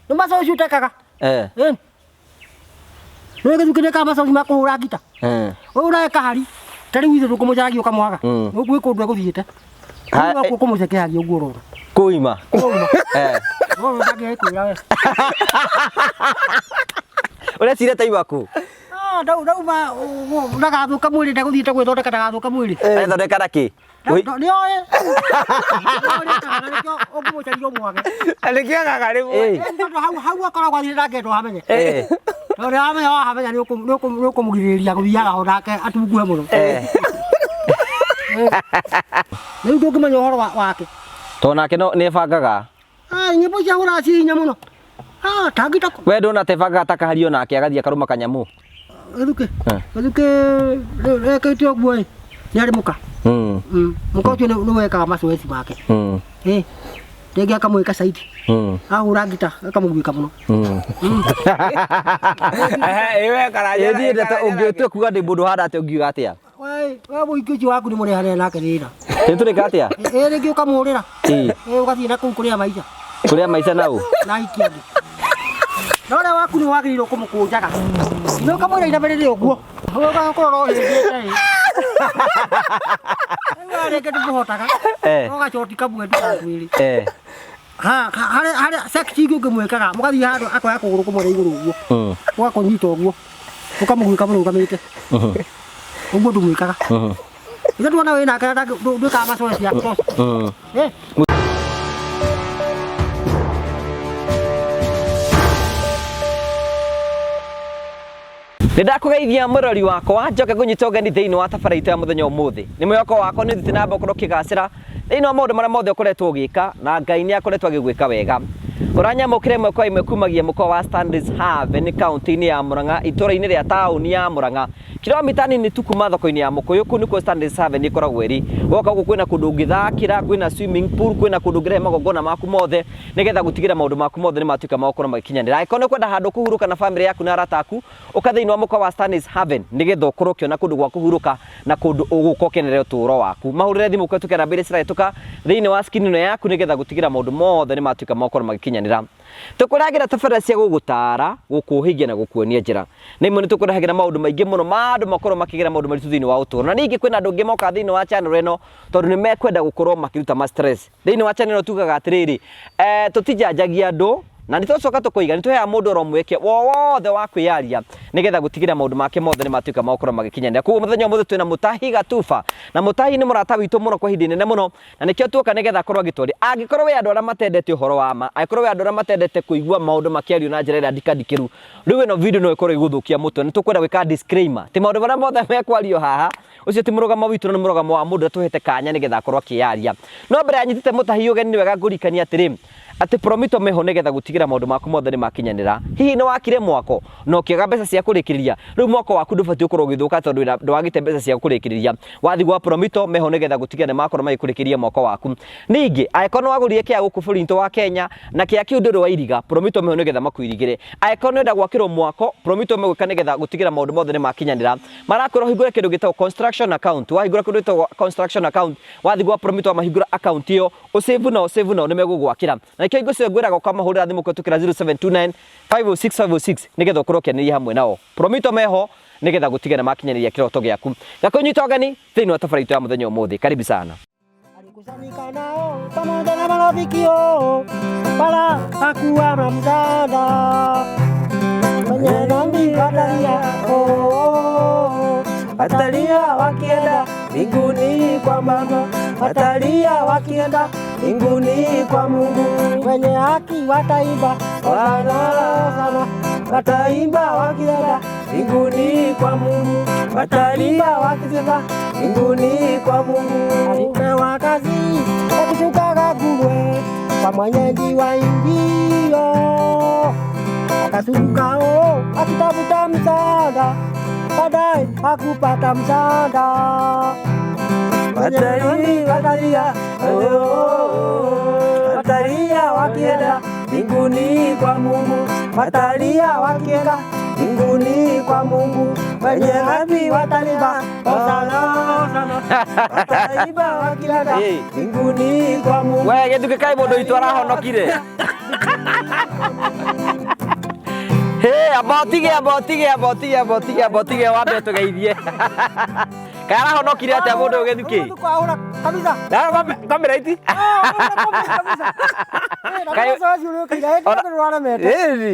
Nĩ macoci ũtekaga. Nĩ gĩthukĩne ka macoci ma kũhũra ngita. Ũreka hari. Tarĩ withe ndũkũmũcaragia ũkamwaga. Ũguo kũndũ egũthiĩte. Nĩ kũmũcekehagia ũguo ũrona. Kũima. Ũguo ndangĩkwĩra we. Ũrecira ta iwaku? Ndauma ndagathũka mwĩrĩ ndagũthiĩte gwĩthondeka ndagathũka mwĩrĩ. Ethondeka na kĩ? Nĩ oĩ. Ũngĩmũcaria ũmwage. Nĩkĩo agaga rĩmwe. Hau akoragwo athiĩ ndangĩendwo hamenye. Tondũ hamenya nĩ ũkũmũgirĩrĩria gũthiaga ho nake atunguhe mũno. Rĩu ndũngĩmenya ũhoro wake. Tondũ nake nĩ ebangaga. Nyĩmbo cia hũra ci hinya mũno. Tangĩtako. We ndũna tebangaga ta kahario nake agathiĩ akarũma kanyamũ. Gĩthukĩ ekĩte ũguo ĩ nĩ arĩ mũka. Mũka ũcio nĩ wekaga macoeci make. Rĩngĩ akamwĩka saidi. Ahũra ngita akamũguĩka mũno. Ũngĩtua kuga ndĩ mũndũ handa atĩ ũngiuga atĩa? We mũingĩ ũcio waku nĩ mũrehanĩra nake rĩra. Tũrĩka atĩa? Rĩngĩ ũkamũhũrĩra. Ũgathiĩ na kũu kũrĩa maica. Kũrĩa maica na ũ? Na ikia angĩ. Na ũrĩa waku nĩ wagĩrĩirwo kũmũkũnjaga. Nĩ ũkamwĩra inamĩrĩre ũguo. Ũgakorwo ũhĩngĩte. Rĩngĩ ndũmũhotaga. Ũgacoti kamwe ndũgatwĩrĩ. Harĩa seksi ingĩ ũngĩmwĩkaga mũgathiĩ handũ akoya kũgũrũ kũmwe na igũrũ ũguo. Ũgakũnyita ũguo. Ũkamũguĩka mũrũgamĩte. Ũguo ndũmwĩkaga. Ithe tuona wĩ nake ndwĩkaga macoeci yaku. Nĩndakũgeithia mũrori wakwa njoke kũnyita ũgeni thĩinĩ wa tabarĩra ya mũthenya ũmũthĩ. Nĩ mwĩhoko wakwa nĩ thiĩte na mbere gũkorwo ũkĩgacĩra thĩinĩ wa maũndũ marĩa mothe ũkoretwo ũgĩka na Ngai nĩ akoretwo agĩgwĩka wega. Ũranyamũkĩra ĩmwe kwa ĩmwe kumagia mũkoa wa Standards Haven kaunti-inĩ ya Murang'a itũũra-inĩ rĩa taũni ya Murang'a. Kilomita nini tu kuma thoko-inĩ ya Mũkũyũ kũu nĩkuo Standards Haven ĩkoragwo ĩrĩ. Woka gũkũ kwĩna kũndũ ũngĩthakĩra, kwĩna swimming pool, kwĩna kũndũ ũngĩrehe magongona maku mothe nĩgetha gũtigĩra maũndũ maku mothe nĩ matuĩka ma gũkorwo magĩkinyanĩra. Angĩkorwo nĩ ũkwenda handũ kũhurũka na bamĩrĩ yaku na arata aku, ũka thĩinĩ wa mũkoa wa Standards Haven nĩgetha ũkorwo ũkĩona kũndũ gwa kũhurũka na kũndũ ũgũkorwo ũkenerera ũtũũro waku. Mahũrĩre thimũ ũkĩhĩtũkĩra namba iria cirahĩtũka thĩinĩ wa screen ĩno yaku nĩgetha gũtigĩra maũndũ mothe nĩ matuĩka ma gũkorwo magĩkinyanĩra. Tũkũrehagĩra tabarĩra cia gũgũtaara, gũkũhĩgia na gũkuonia njĩra. Na imwe nĩ tũkũrehagĩra maũndũ maingĩ mũno ma andũ makorwo makĩgera maũndũ maritũ thĩinĩ wa ũtũũro. Na ningĩ kwĩna andũ angĩ moka thĩinĩ wa channel ĩno tondũ nĩ mekwenda gũkorwo makĩruta ma stress. Thĩinĩ wa channel ĩno tugaga atĩrĩrĩ, tũtijanjagia andũ na nĩ tũcoka tũkoiga nĩ tũheaga mũndũ oro mweke wothe wa kwĩyaria nĩgetha gũtigĩra maũndũ make mothe nĩ matuĩka ma gũkorwo magĩkinyanĩra. Koguo mũthenya ũmũthĩ twĩna Mutahi Gatuba na Mutahi nĩ mũrata witũ mũno kwa ihinda inene mũno na nĩkĩo tuoka nĩgetha akorwo agĩtũũria. Angĩkorwo wĩ andũ arĩa matendete ũhoro wa ma, angĩkorwo wĩ andũ arĩa matendete kũigua maũndũ makĩario na njĩra ĩrĩa ndikandikĩru, rĩu ĩno video no ĩkorwo ĩgũthũkia mũtwe. Nĩ tũkwenda gwĩka disclaimer ti maũndũ marĩa mothe mekwario haha ucio ti mũrũgamo witũ na nĩ mũrũgamo wa mũndũ tũhete kanya nĩgetha akorwo akĩyaria. No mbere ya nyitĩte Mutahi ũgeni nĩ wega ngũrikania atĩrĩ atĩ promito meho nĩgetha gũtigĩra maũndũ maku mothe nĩ makinyanĩra. Hihi nĩ wakire mwako no kĩaga mbeca cia kũrĩkĩrĩria, rĩu mwako waku ndũbatiĩ gũkorwo ũgĩthũka tondũ ndwagĩte mbeca cia kũrĩkĩrĩria. Wathi gwa promito meho nĩgetha gũtigĩra nĩ makorwo magĩkũrĩkĩria mwako waku. Ningĩ angĩkorwo nĩ wagũrire kĩa gũkũ bũrũri-inĩ wa Kenya na kĩa kĩu ndũrĩ wairiga, promito meho nĩgetha makũirigĩre. Angĩkorwo nĩ wenda gwakĩrwo mwako, promito meho gwĩka nĩgetha gũtigĩra maũndũ mothe nĩ makinyanĩra. Marakwĩra ũhingũre kĩndũ gĩtagwo construction account. Wahingũra kĩndũ gĩtagwo construction account, wathi gwa promito mahingũra account ĩyo, ũsave nao nĩ megũgwakĩra. Na kĩo ingĩ ngwĩraga ũkamahũrĩra thimũ kũhĩtũkĩra 0729 506 506 nĩgetha ũkorwo ũkĩanĩria hamwe nao. Promito meho nĩgetha gũtigĩra makinyanĩria kĩroto gĩaku. Gakũnyita ũgeni thĩinĩ wa tabarĩra ya mũthenya ũmũthĩ. Karibu sana. Alikusanyika nao pamoja na marafiki wala hakuwa na msaada. Mwenye dhambi watalia wakienda mbinguni kwa Baba, watalia wakienda mbinguni kwa Mungu. Wenye haki wataimba sana sana, wataimba wakienda mbinguni kwa Mungu, watalia wakienda mbinguni kwa Mungu. Alipewa kazi ya kushuka nguo kwa mwenyeji wa injio, akashuka akitafuta msaada, baadaye hakupata msaada. Watalia wakienda mbinguni kwa Mungu, watalia wakienda mbinguni kwa Mungu. Wenye dhambi wataimba sana sana, wataimba wakienda mbinguni kwa Mungu. Wewe gĩthukĩ kaĩ mũndũ witũ arahonokire. abotige wambe tugeithie. Kaya honokire atia mundu ugithuki. Tukahura kabisa. Kamera iti.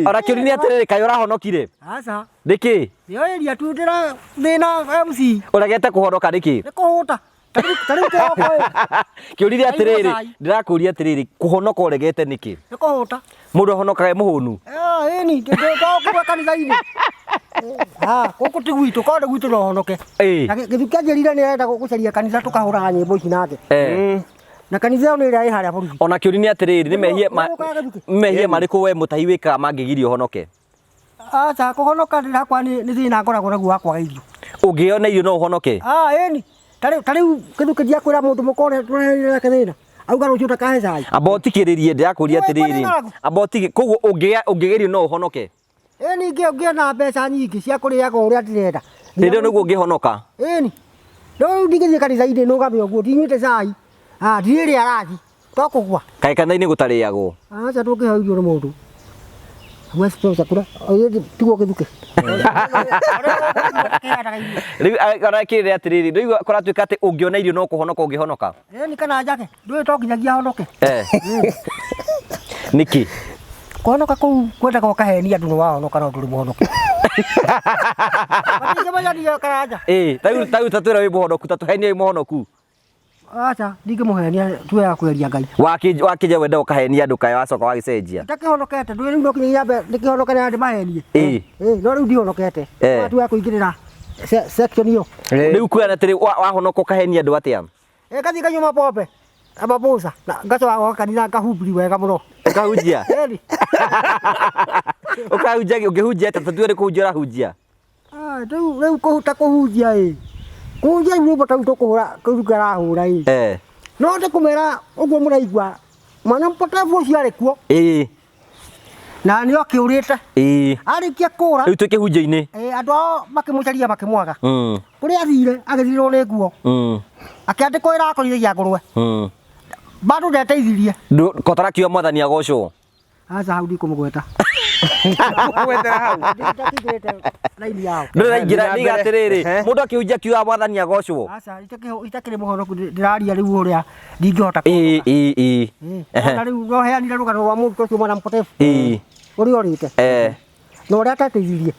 Ora kiurini atiriri kayo urahonokire. Aca. Niki? Yo iria tu ndira thina MC. Uregete kuhonoka niki? Nikuhuta. Tari koko. Kiurire atiriri, ndirakuria atiriri, kuhonoka uregete niki? Nikuhuta. Mundu ahonokaga muhunu. Eni, ndiko kanitha-ini. Guku ti gwitu, konde gwitu no honoke. Na githukia njerire ni arenda gucaria kanitha tukahura nyimbo ici nake. Na kanitha yo ni ira i haria borithi. Ona kiurini atiriri, ni mehie mariku we Mutahi wikaga mangigirio honoke? Aca kuhonoka ndirakwa ni thina ngoragwo naguo wakwaga irio. Ungiona irio no uhonoke? Eni. Tariu githukiria kwira mundu mukore turehere nake thina. Auga rucio ndakahe cai. Abotikiririe ndirakuria atiriri. Abotiki koguo ungigerio no uhonoke? Eni ngia na mbeca nyingi cia kuriaga uria ndirenda. Ndio niguo ungihonoka? Eni. No ndigithie kanitha-ini no gabe uguo ndinyuite cai. Ndiriri arathi. Tokugwa. Kae kanitha-ini gutariagwo. Aca ndungihaurio ni mundu. Wes pesa kura. Oye tigo githuke. Riu arakirire atiriri, riu kuratuika ati ungiona irio no kuhonoka ungihonoka? Eni kana njake. Ndui tokinyagia honoke. Niki? Kuhonoka kuu kwenda kwa kaheni andu no wahonoka no nduri muhonoke. Batije bajadia karaja. Tau tatwira wi muhonoku tatuhenia wi muhonoku. Aca ndingimuhenia tuwe ya kweria Ngai. Wakije wenda ukahenia andu kae wacoka wagicenjia. Ndakihonokete ndui riu no kinyagia mbe ndikihonokane andi mahenie. No riu ndihonokete. Tuwe ya kuingirira section iyo. Riu kwena tiri wahonoka ukahenia andu atia? Kathi kanyuma pombe. Ababuza na ngacoka kanitha ngahumbiri wega muno. Ukahunjia? Ukahunjia ukihunjia tatatuire kuhunjia urahunjia? Riu kuhuta kuhunjia kunjia nyumba tau tukuhura kuruga rahura no ndikumera uguo muraigua mwana mpotevu ucio ari kuo na ni akiurite arikia kura riu tukihunjia-ini andu makimucaria makimwaga kuri athire agithirwo ni nguo akiandikwo irakorithia ngurwe bado ndeteithirie kotara kiwa mwathani agocwo. Aca hau ndikumugweta Gwetera hau. Laini yao. Ndiraingira niga atiriri mundu akihunjia kiwa mwathani agocwo. Aca itakiri muhonoku ndiraria riu uria ndingihota kuga. Na riu no heanire rugano rwa mundu ucio mwana mpotevu. Uri orite. No uria atateithirie.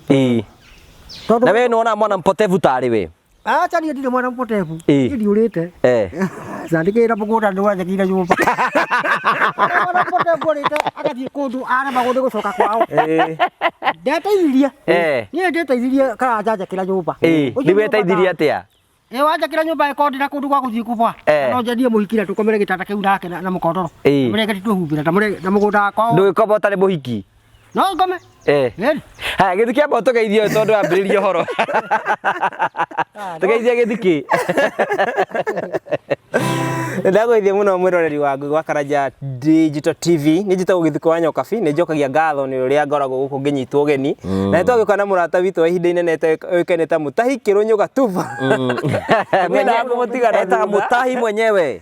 Na we nona mwana mpotevu tari we. Aca ni ndire mwana mpotevu. Ndi urite. Sandikira mugunda ndwathekire nyumba. Mwana mpotevu urite agathie kundu ara magundu gucoka kwao. Ndeteithirie. Ni ndeteithirie karanja njakira nyumba. Ni weteithirie atia? Wanjakira nyumba ikondira kundu gwa guthii kubwa. No njedie muhikire tukomere gitanda kiu nake na mukondoro. Mureke tuhumbira na mugunda kwao. Ndugikoba utari muhiki? No ngome. Ha githuki amba tugeithie tondu ambiririe horo. Tugeithie githuki. Ndagoithie muno mwiroreri wangu gwa Karanja Digital TV. Ni njitagwo Githuki wa Nyokabi, ni njokagia ngatho ni uria ngoragwo guku nginyitwo geni. Na twagioka na murata witu wa ihinda inene oikene ta Mutahi Kirunyu gatuba. Mwenda kumutiga eta Mutahi mwenyewe.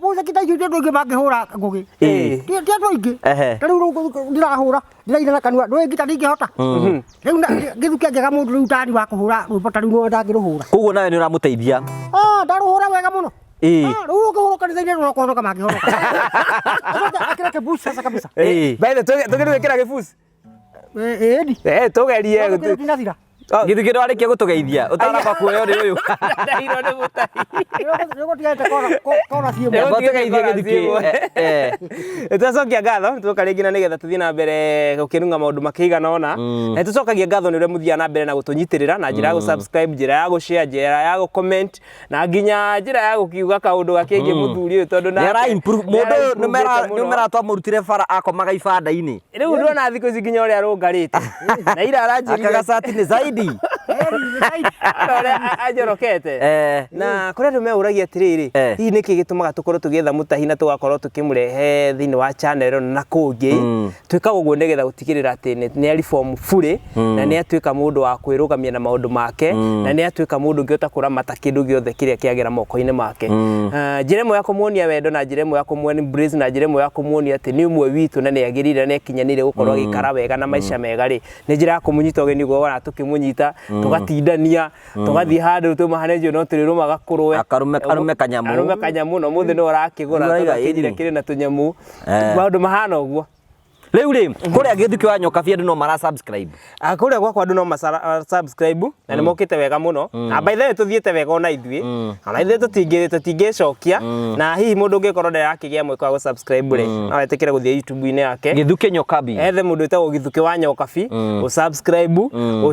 Buza kitaju ndio ngi mangihura ngugi. Ndio ingi. Riu ndirahura, ndiraina na kanua, ndoi ngita ndingihota. Riu Githuki njega mundu riu tani wa kuhura, riu bota riu no ndangiruhura. Koguo nawe ni uramuteithia? Ndaruhura wega muno. Riu kuhura kanitha-ini no kuhonoka mangihoroka. Akira kibusi sasa kabisa. Baitha tugirwikira kibusi. Tugerie gutu. Githuki ndo arikia gutugeithia utaramba kuoyo ni uyu. Ndairo ni Mutahi. Riu tigete kora ciemo. Tugeithie Githuki. Tucokia ngatho tukaringina nigetha tuthie na mbere gukirunga maundu makigana ona. Na tucokagia ngatho ni uria muthia na mbere na gutunyitirira na njira ya subscribe, njira ya share, njira ya comment na nginya njira ya gukiuga kaundu gakingi muthuri uyu tondu na ra improve mundu numera twamurutire bara akomaga ibanda-ini. Riu ndona thikũ ici nginya uria rungarite. Na ira aranjirire akagacati ni zaidi. ajorokete na kore ndu meuragia atiriri hihi niki gitumaga tukorwo tugietha mutahi na tugakorwo tukimurehe thiini wa channel na kungi twikaga uguo nigetha gutigirira ati ni reform fully na ni atuika mundu wa kwirugamia na maundu make na ni atuika mundu ngiota kuramata kindu giothe kiria kiagera moko-ini make njira imwe ya kumuonia wendo na njira imwe ya kumuonia embrace na njira imwe ya kumuonia ati ni umwe witu na ni agirire na ekinyanire gukorwo agikara wega na maisha mega ri ni njira ya kumunyita ugeni guo wana tukimunyita tugatindania tugathii handu tumahanejo no turirumaga kurwe arume kanyamu no muthi no urakigura tukagire kiri na tunyamu maundu mahana uguo riu ri kuria githuki wa nyoka bia no mara subscribe kuria gwakwa andu no subscribe na ni mokite wega muno na by the way tuthiete wega ona ithui ona ithui tutingicokia na hihi mundu ungikorwo ndarakigia mweka wa subscribe ri no etikire guthie YouTube-ini yake githuki nyoka bi ethe mundu etagwo githuki wa nyoka bi subscribe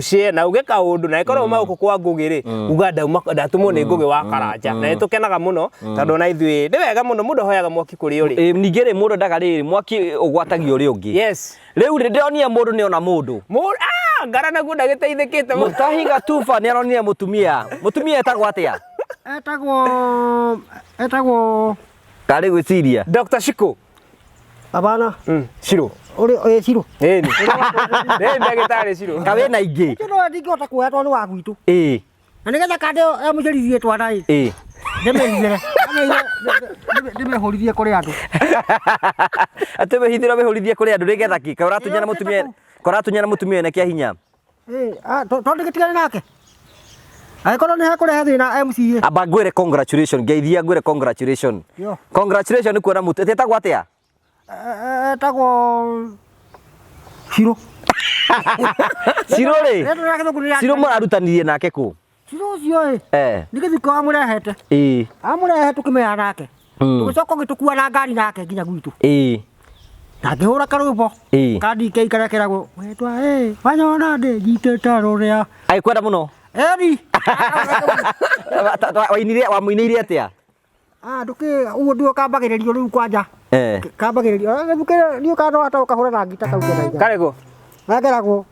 share na uge kaundu na ikorwo mauko kwa ngugi ri uga ndatumwo ni ngugi wa karanja na nitukenaga muno tondu ona ithui ndi wega muno mundu hoyaga mwaki kuri uri ningire mundu ndaga riri mwaki ugwatagio uri ungi yes riu ndionia mundu ni ona mundu ngara na guda giteithikite Mutahi gatuba ni aronia mutumia etagwo atia etagwo kari gwiciria Dr. Shiko abana Shiro uri Shiro ni ndagitari Shiro kawe na ingi kino ndingota kuya toni wa gwitu na nigetha kande amucerithie twana ndemerire ndimehorithie kuri andu ate behithira behorithie kuri andu nigetha ki ka uratunya na mutumia ene kia hinya tondu gitigane nake aikorwo ni hakurehe thina MCA aba ngwire congratulations ngeithia ngwire congratulations kuona mutu etagwo atia etagwo Shiro Shiro ri Shiro mararutanirie nake ku Shiro cio ni githiko amurehete amurehe tukimea nake tugicoka gitukua na ngari nake nginya gwitu na ngihura karwimbo kandi keikarekeragwo wetwa wanyona ndi njitete ruria aikwenda muno eri wamuinirie atia nduki uguo ndio kambagiririo riu kwanja kambagiririo githuki ndio kando ata ukahura na ngita kaugera karego nageragwo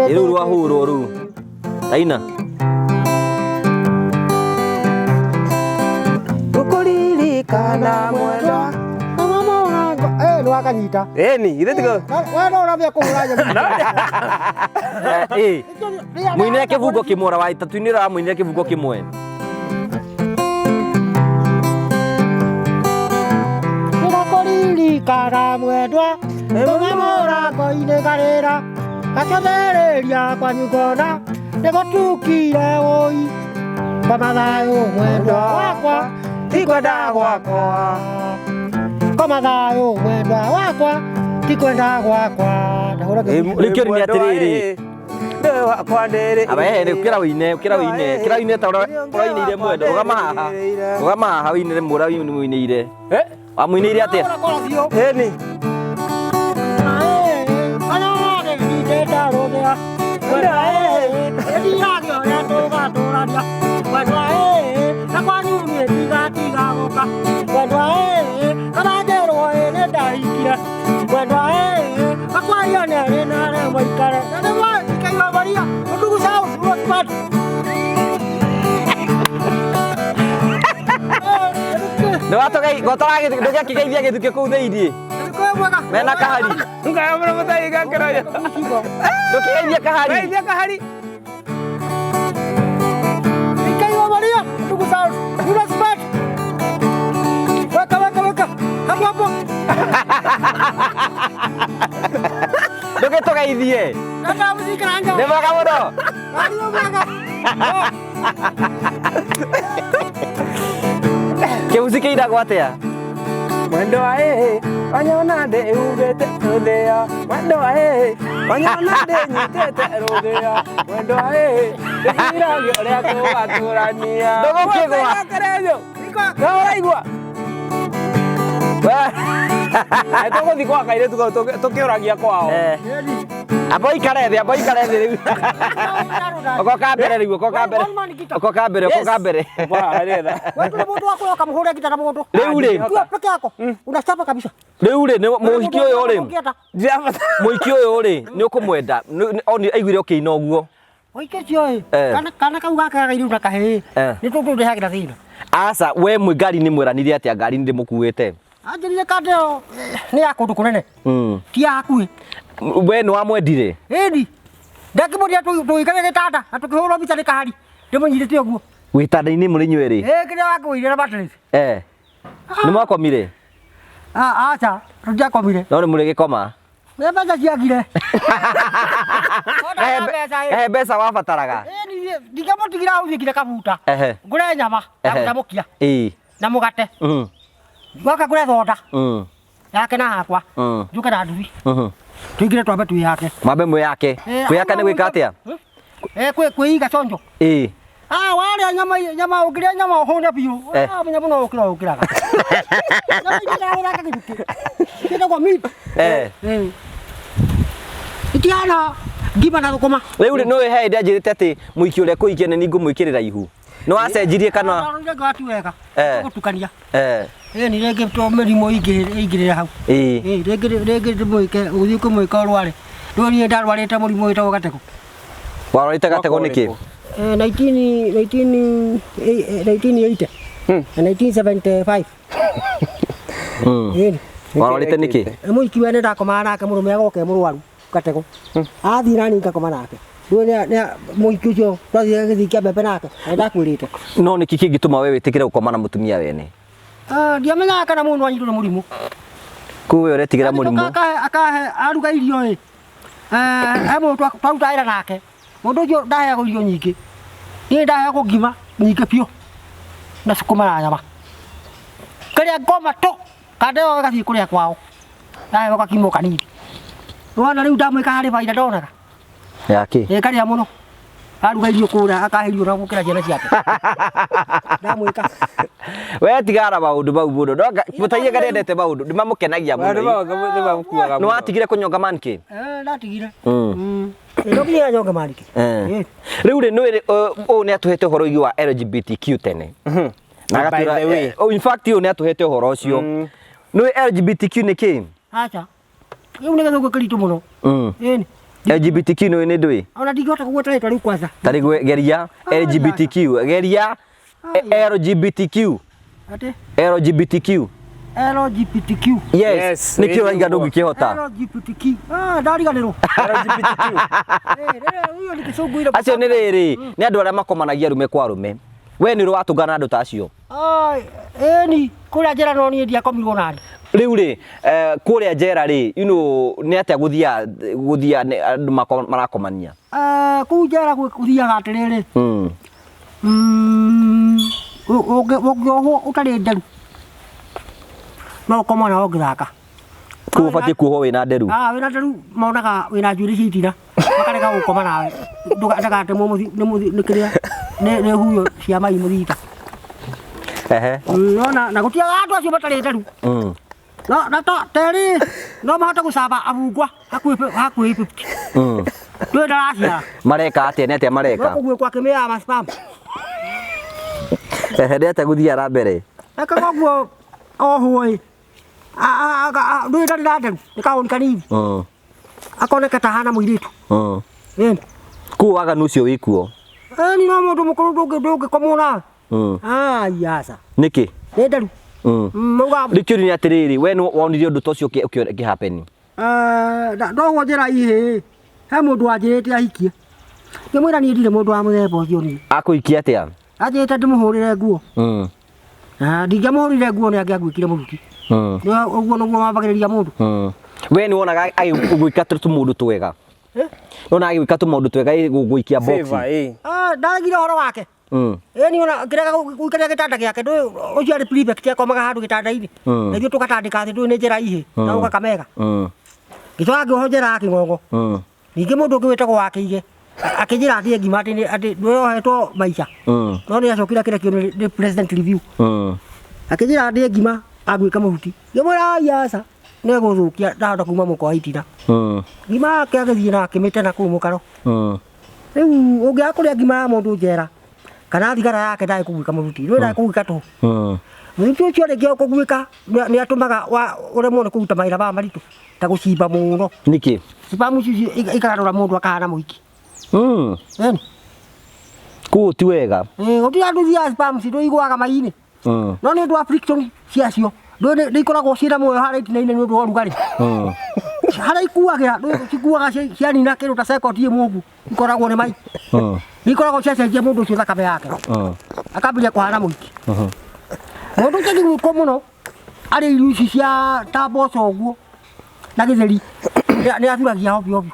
riu rwahurwo ru aina gukuririkana mwendwa wakanyita ni ithetigo wena urambia kuhura muinire kibungo kimwe wa itatu-ini ra muinire kibungo kimwe gukuririkana mwendwa tũng'amũra ngo-inĩ garĩra gacothereria kwanyu ngona nĩgũtukire ũi kwa mathayũ mwendwa wakwa tikwenda gwakwa kwa mathayũ mwendwa wakwa tikwenda gwakwa rĩkĩũri nĩ atĩrĩrĩ wakwa ndĩrĩ abe ukira wine ta ũrainĩire mwendo rũgama haha wĩinĩre mũra wĩinĩire wamuinĩire atia ni Nĩwatogai gotoraga ndũgĩakĩgeithia gĩthukĩ kũu thĩinĩ mena kahari ngaya Mutahi gakĩroya ndũkĩgeithia kahari ndũgĩtũgeithie nĩ mwega mũno kĩbuci kĩiragwo atĩa mwendo wa wanyona ndĩ ugĩte rũthĩa mwendo wa wanyona ndĩ nyitĩte rũthĩa mwendo wa ndĩgiragio ũrĩa tũgatũrania ndũgũkĩgwa no ũraigua tũgũthiĩ gwa kairĩtu kau tũkĩũragia kwao Abo ikare thĩ rĩu. Okoka mbere rĩu, okoka mbere. Okoka mbere, okoka mbere. Wewe ndio mtu wako ukamhore kita na moto. Rĩu rĩ. Tu peke yako. Unachapa kabisa. Rĩu rĩ mũhiki ũyũ rĩ. Mũhiki ũyũ rĩ nĩ ũkũmwenda. Oni aiguire ũkĩina ũguo. Oikecio kana kau gaka gairu na kahe. Nĩ tũtũrehagira thĩna. Asa we mwĩ ngari nĩ mwĩranire atĩa ngari nĩ ndĩmũkuĩte. Anjĩrire kandeo nĩ ya kũndũ kũnene. Ti yaku. We nĩ wamwendire? Ĩni. Ndakĩmũria tũikare gĩtanda na tũkĩhũrwo mbica nĩ kahari. Ndĩmũnyitĩte ũguo. Gĩtanda-inĩ mũrĩ inyuĩ rĩ? Kĩrĩa wakũire na battery. Nĩ mwakomire? Acha, tũtiakomire. No nĩ mũrĩ gĩkoma? Nĩ mbeca ciagire. Kahe mbeca wabataraga? Ĩni ndingamũtigira hau thikire kabuta. Ngũre nyama ya gũthamũkia. Na mũgate. Gwaka ngũre thonda. Yake na hakwa. Njuke na nduthi. Tuingire twambe tu yake. Mwambe mwĩ yake. Kwĩ yake nĩ gwĩka atĩa? Kwĩiga chonjo. Warĩa nyama ũngĩrĩa nyama ũhũne biũ. Menya mũno ũkĩraga. Kĩndagwo meat. Itiana ngima na thũkũma. Rĩu nĩ he hĩndĩ anjĩrĩte atĩ mũhiki ũrĩa kũhikia nĩ ngũmwĩkĩrĩra ihu. Nĩ wacenjirie kana? Ngatu wega. Gũtukania. Nĩ rĩngĩ to mĩrimũ ingĩrĩra hau. Rĩngĩ ndĩmwĩke ũthiĩ kũmwĩka ũrware. Rĩu niĩ ndarwarĩte mũrimũ wĩtagwo gatego. Warwarĩte gatego nĩkĩ? 1980 na 1975. Warwarĩte nĩkĩ? Mũhiki we nĩ ndakomaga nake mũrũme agoke mũrwaru gatego. Athiĩ nani ngakoma nake. Rĩu mũhiki ũcio twathire gĩthii kĩa mbembe nake. Ndakwĩrĩte. No nĩkĩ kĩngĩtũma we wĩtĩkĩre gũkoma na mũtumia wene? Ndiamenyaga kana mũndũ anyitwo nĩ mũrimũ. Kũu we ũretigĩra mũrimũ? Akahe aruga irio he mũndũ twaruta wĩra nake. Mũndũ ũcio ndaheagwo irio nyingĩ. Niĩ ndaheagwo ngima nyingĩ biũ na sukuma na nyama. Kĩrĩa ngoma tu kandeo ĩgathiĩ kũrĩa kwao. Ndaheagwo gakimo kanini. Rwana rĩu ndamwĩka harĩ baida ndonaga. Yake. Karĩa mũno. Aruga irio kũrĩa akahe irio na gũkĩra ciana ciake. Ndamwĩka. We tigara maũndũ mau mũno. Mũtaie garendete maũndũ ndĩmamũkenagia mũno. Nĩ watigire kũnyonga manke? Ndatigire. Ndokinya nyonga manke. Rĩu rĩ ũũ nĩ atũhete ũhoro wĩgiĩ wa LGBTQ tene. In fact ũũ nĩ atũhete ũhoro ũcio. Nĩ LGBTQ nĩ kĩ? Acha. Rĩu nĩ gĩthũngũ kĩritũ mũno. LGBTQ nĩ ndũĩ? Ona ndingĩhota kũgweta rĩtwa rĩu kwanza. Tarĩ geria LGBTQ. Geria LGBTQ. Ate? LGBTQ. LGBTQ. Yes. Nĩkĩo raiga ndũngĩkĩhota. LGBTQ. Ndariganĩrwo. LGBTQ. Ũyũ nĩ kĩcũngũire. Acio nĩ rĩrĩ, nĩ andũ arĩa makomanagia arũme kwa arũme. We nĩ ũratũngana andũ ta acio? Ĩni, kũrĩa Njera no niĩ ndiakomirwo nani. Rĩu rĩ, kũrĩa Njera rĩ, nĩ atĩa gũthia andũ marakomania? Kũu Njera gũthiaga atĩrĩrĩ. Ũngĩohwo ũtarĩ nderu. No ũkoma nao ũngĩthaka. Kũu ũbatiĩ kuohwo wĩna nderu? Wĩna nderu monaga wĩna njuĩrĩ ciitina. Makarega gũkoma nawe. Ndagatemwo nĩ kĩrĩa nĩ huyo cia mai mũthita. Na gũtiaga andũ acio matarĩ nderu. Na terĩ no mahote gũcamba abungwa hakuhĩ 50. Ndũĩ ndaraciara. Mareka atĩa nĩ atĩa mareka? Kũguo kwa kĩmĩa ma spam. Nĩ atĩa gũthiara mbere? Eka kũguo ohwo ĩ. Ndũĩ ndarĩ na nderu. Nĩ kaũni kanini. Akoneka ta hana mũirĩtu. Kũu waganu ũcio wĩkuo? Ni no mũndũ mũkũrũ ndũngĩkomwo nawe. Yasa. Nĩkĩ? Nĩ nderu. Rĩkĩũrio nĩ atĩrĩrĩ, we nĩ wonire ũndũ ta ũcio ũkĩhappen? Ndohwo Njera ihĩ, he mũndũ wanjĩrĩte ahikie. Ngĩmwĩra niĩ ndirĩ mũndũ wa mũthemba ũcio niĩ. Akũhikia atĩa? Anjĩrĩte ndĩmũhũrĩre nguo. Ndingĩamũhũrire nguo nĩ angĩagwĩkire mũruti. Ũguo nĩguo mambagĩrĩria mũndũ. We nĩ wonaga agĩgwĩka tũmũndũ twega? Nona agĩgwĩka tũmaũndũ twega gũikia box? Ndaregire ũhoro wake. Ni ona ngĩrega gũikarĩra gĩtanda gĩake ũcio arĩ prefect akomaga handũ gĩtanda-inĩ. Na ithuĩ tũgatandĩka atĩ ndũĩ nĩ Njera ihĩ na ũgakamega. Gĩcoka ngĩohwo Njera kĩng'ong'o. Ningĩ mũndũ ũngĩ wĩtagwo Wakĩige akĩnjĩra atĩ ngima atĩ ndũyohetwo maica. No nĩ acokire kĩrekio nĩ president review. Akĩnjĩra atĩ ngima agwĩka mahuti. Ngĩmwĩra yasa. guthukia ndahota kuma muko itina ngima ke agathii na kimite na kumu karo riu ungiakuria ngima mundu njera kana thigara yake ndai kugwika muruti riu ndai kugwika tu muruti ucio ringi ukugwika ni atumaga uremwo ni kuruta maira ba maritu ta gucimba muno niki sipamu cici ikararora mundu akahana muhiki ku ti wega uti andu thia sipamu citu igwaga maini no ni ndu wa friction ciacio ndu ikoragwo cira muoyo hara itina-ini ni ndu wa rugari hara ikuagira cikuaga cianina kindu ta sekoti imwe ikoragwo ni mai ikoragwo ciacenjia mundu ucio thakame yake akambiria kuhana muhiki mundu ucio gwikwo muno ari irio ici cia ta mboco uguo na githeri ni athuragia ovyo ovyo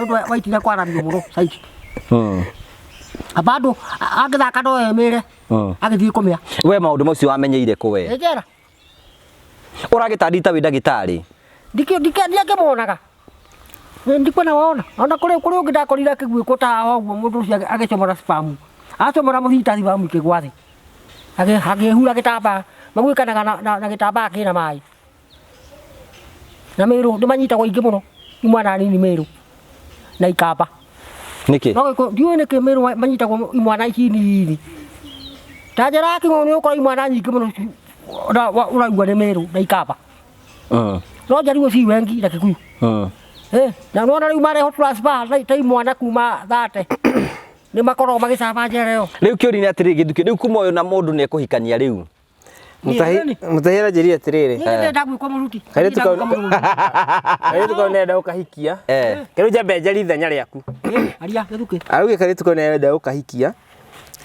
ndu wa itina kwaramio muno saiti abado agithaka ndo emire agithii kumia we maundu macio wamenyeire ku we Njera uragitandita wi ndagitari ndiakimonaga ndikona waona ona kuri ungidakorira kigwiko ta uguo mundu ucio agicomora spam acomora muthitathi wa mwike gwathi agihura gitamba magwikanaga na gitamba kina mai na miru ndimanyitagwo ingi muno imwana nini miru na ikamba niki no ndiwe niki miru manyitagwo imwana ici nini ta Njera king'oni ukora imwana nyingi muno uraigua ni miru na ikamba no njariwe ci wengi na Kikuyu na nona riu mareho transfer ta imwana kuma 30 ni makoragwo magicamba Njera yo riu kiuri ni atiri githuki riu kuma uyu na mundu ni kuhikania riu Mutahira njeri atiriri ni ndagwikwo muruti kare tukaonenda ukahikia kero jambe njeri ithenya riaku aria githuki aruge kare tukaonenda ukahikia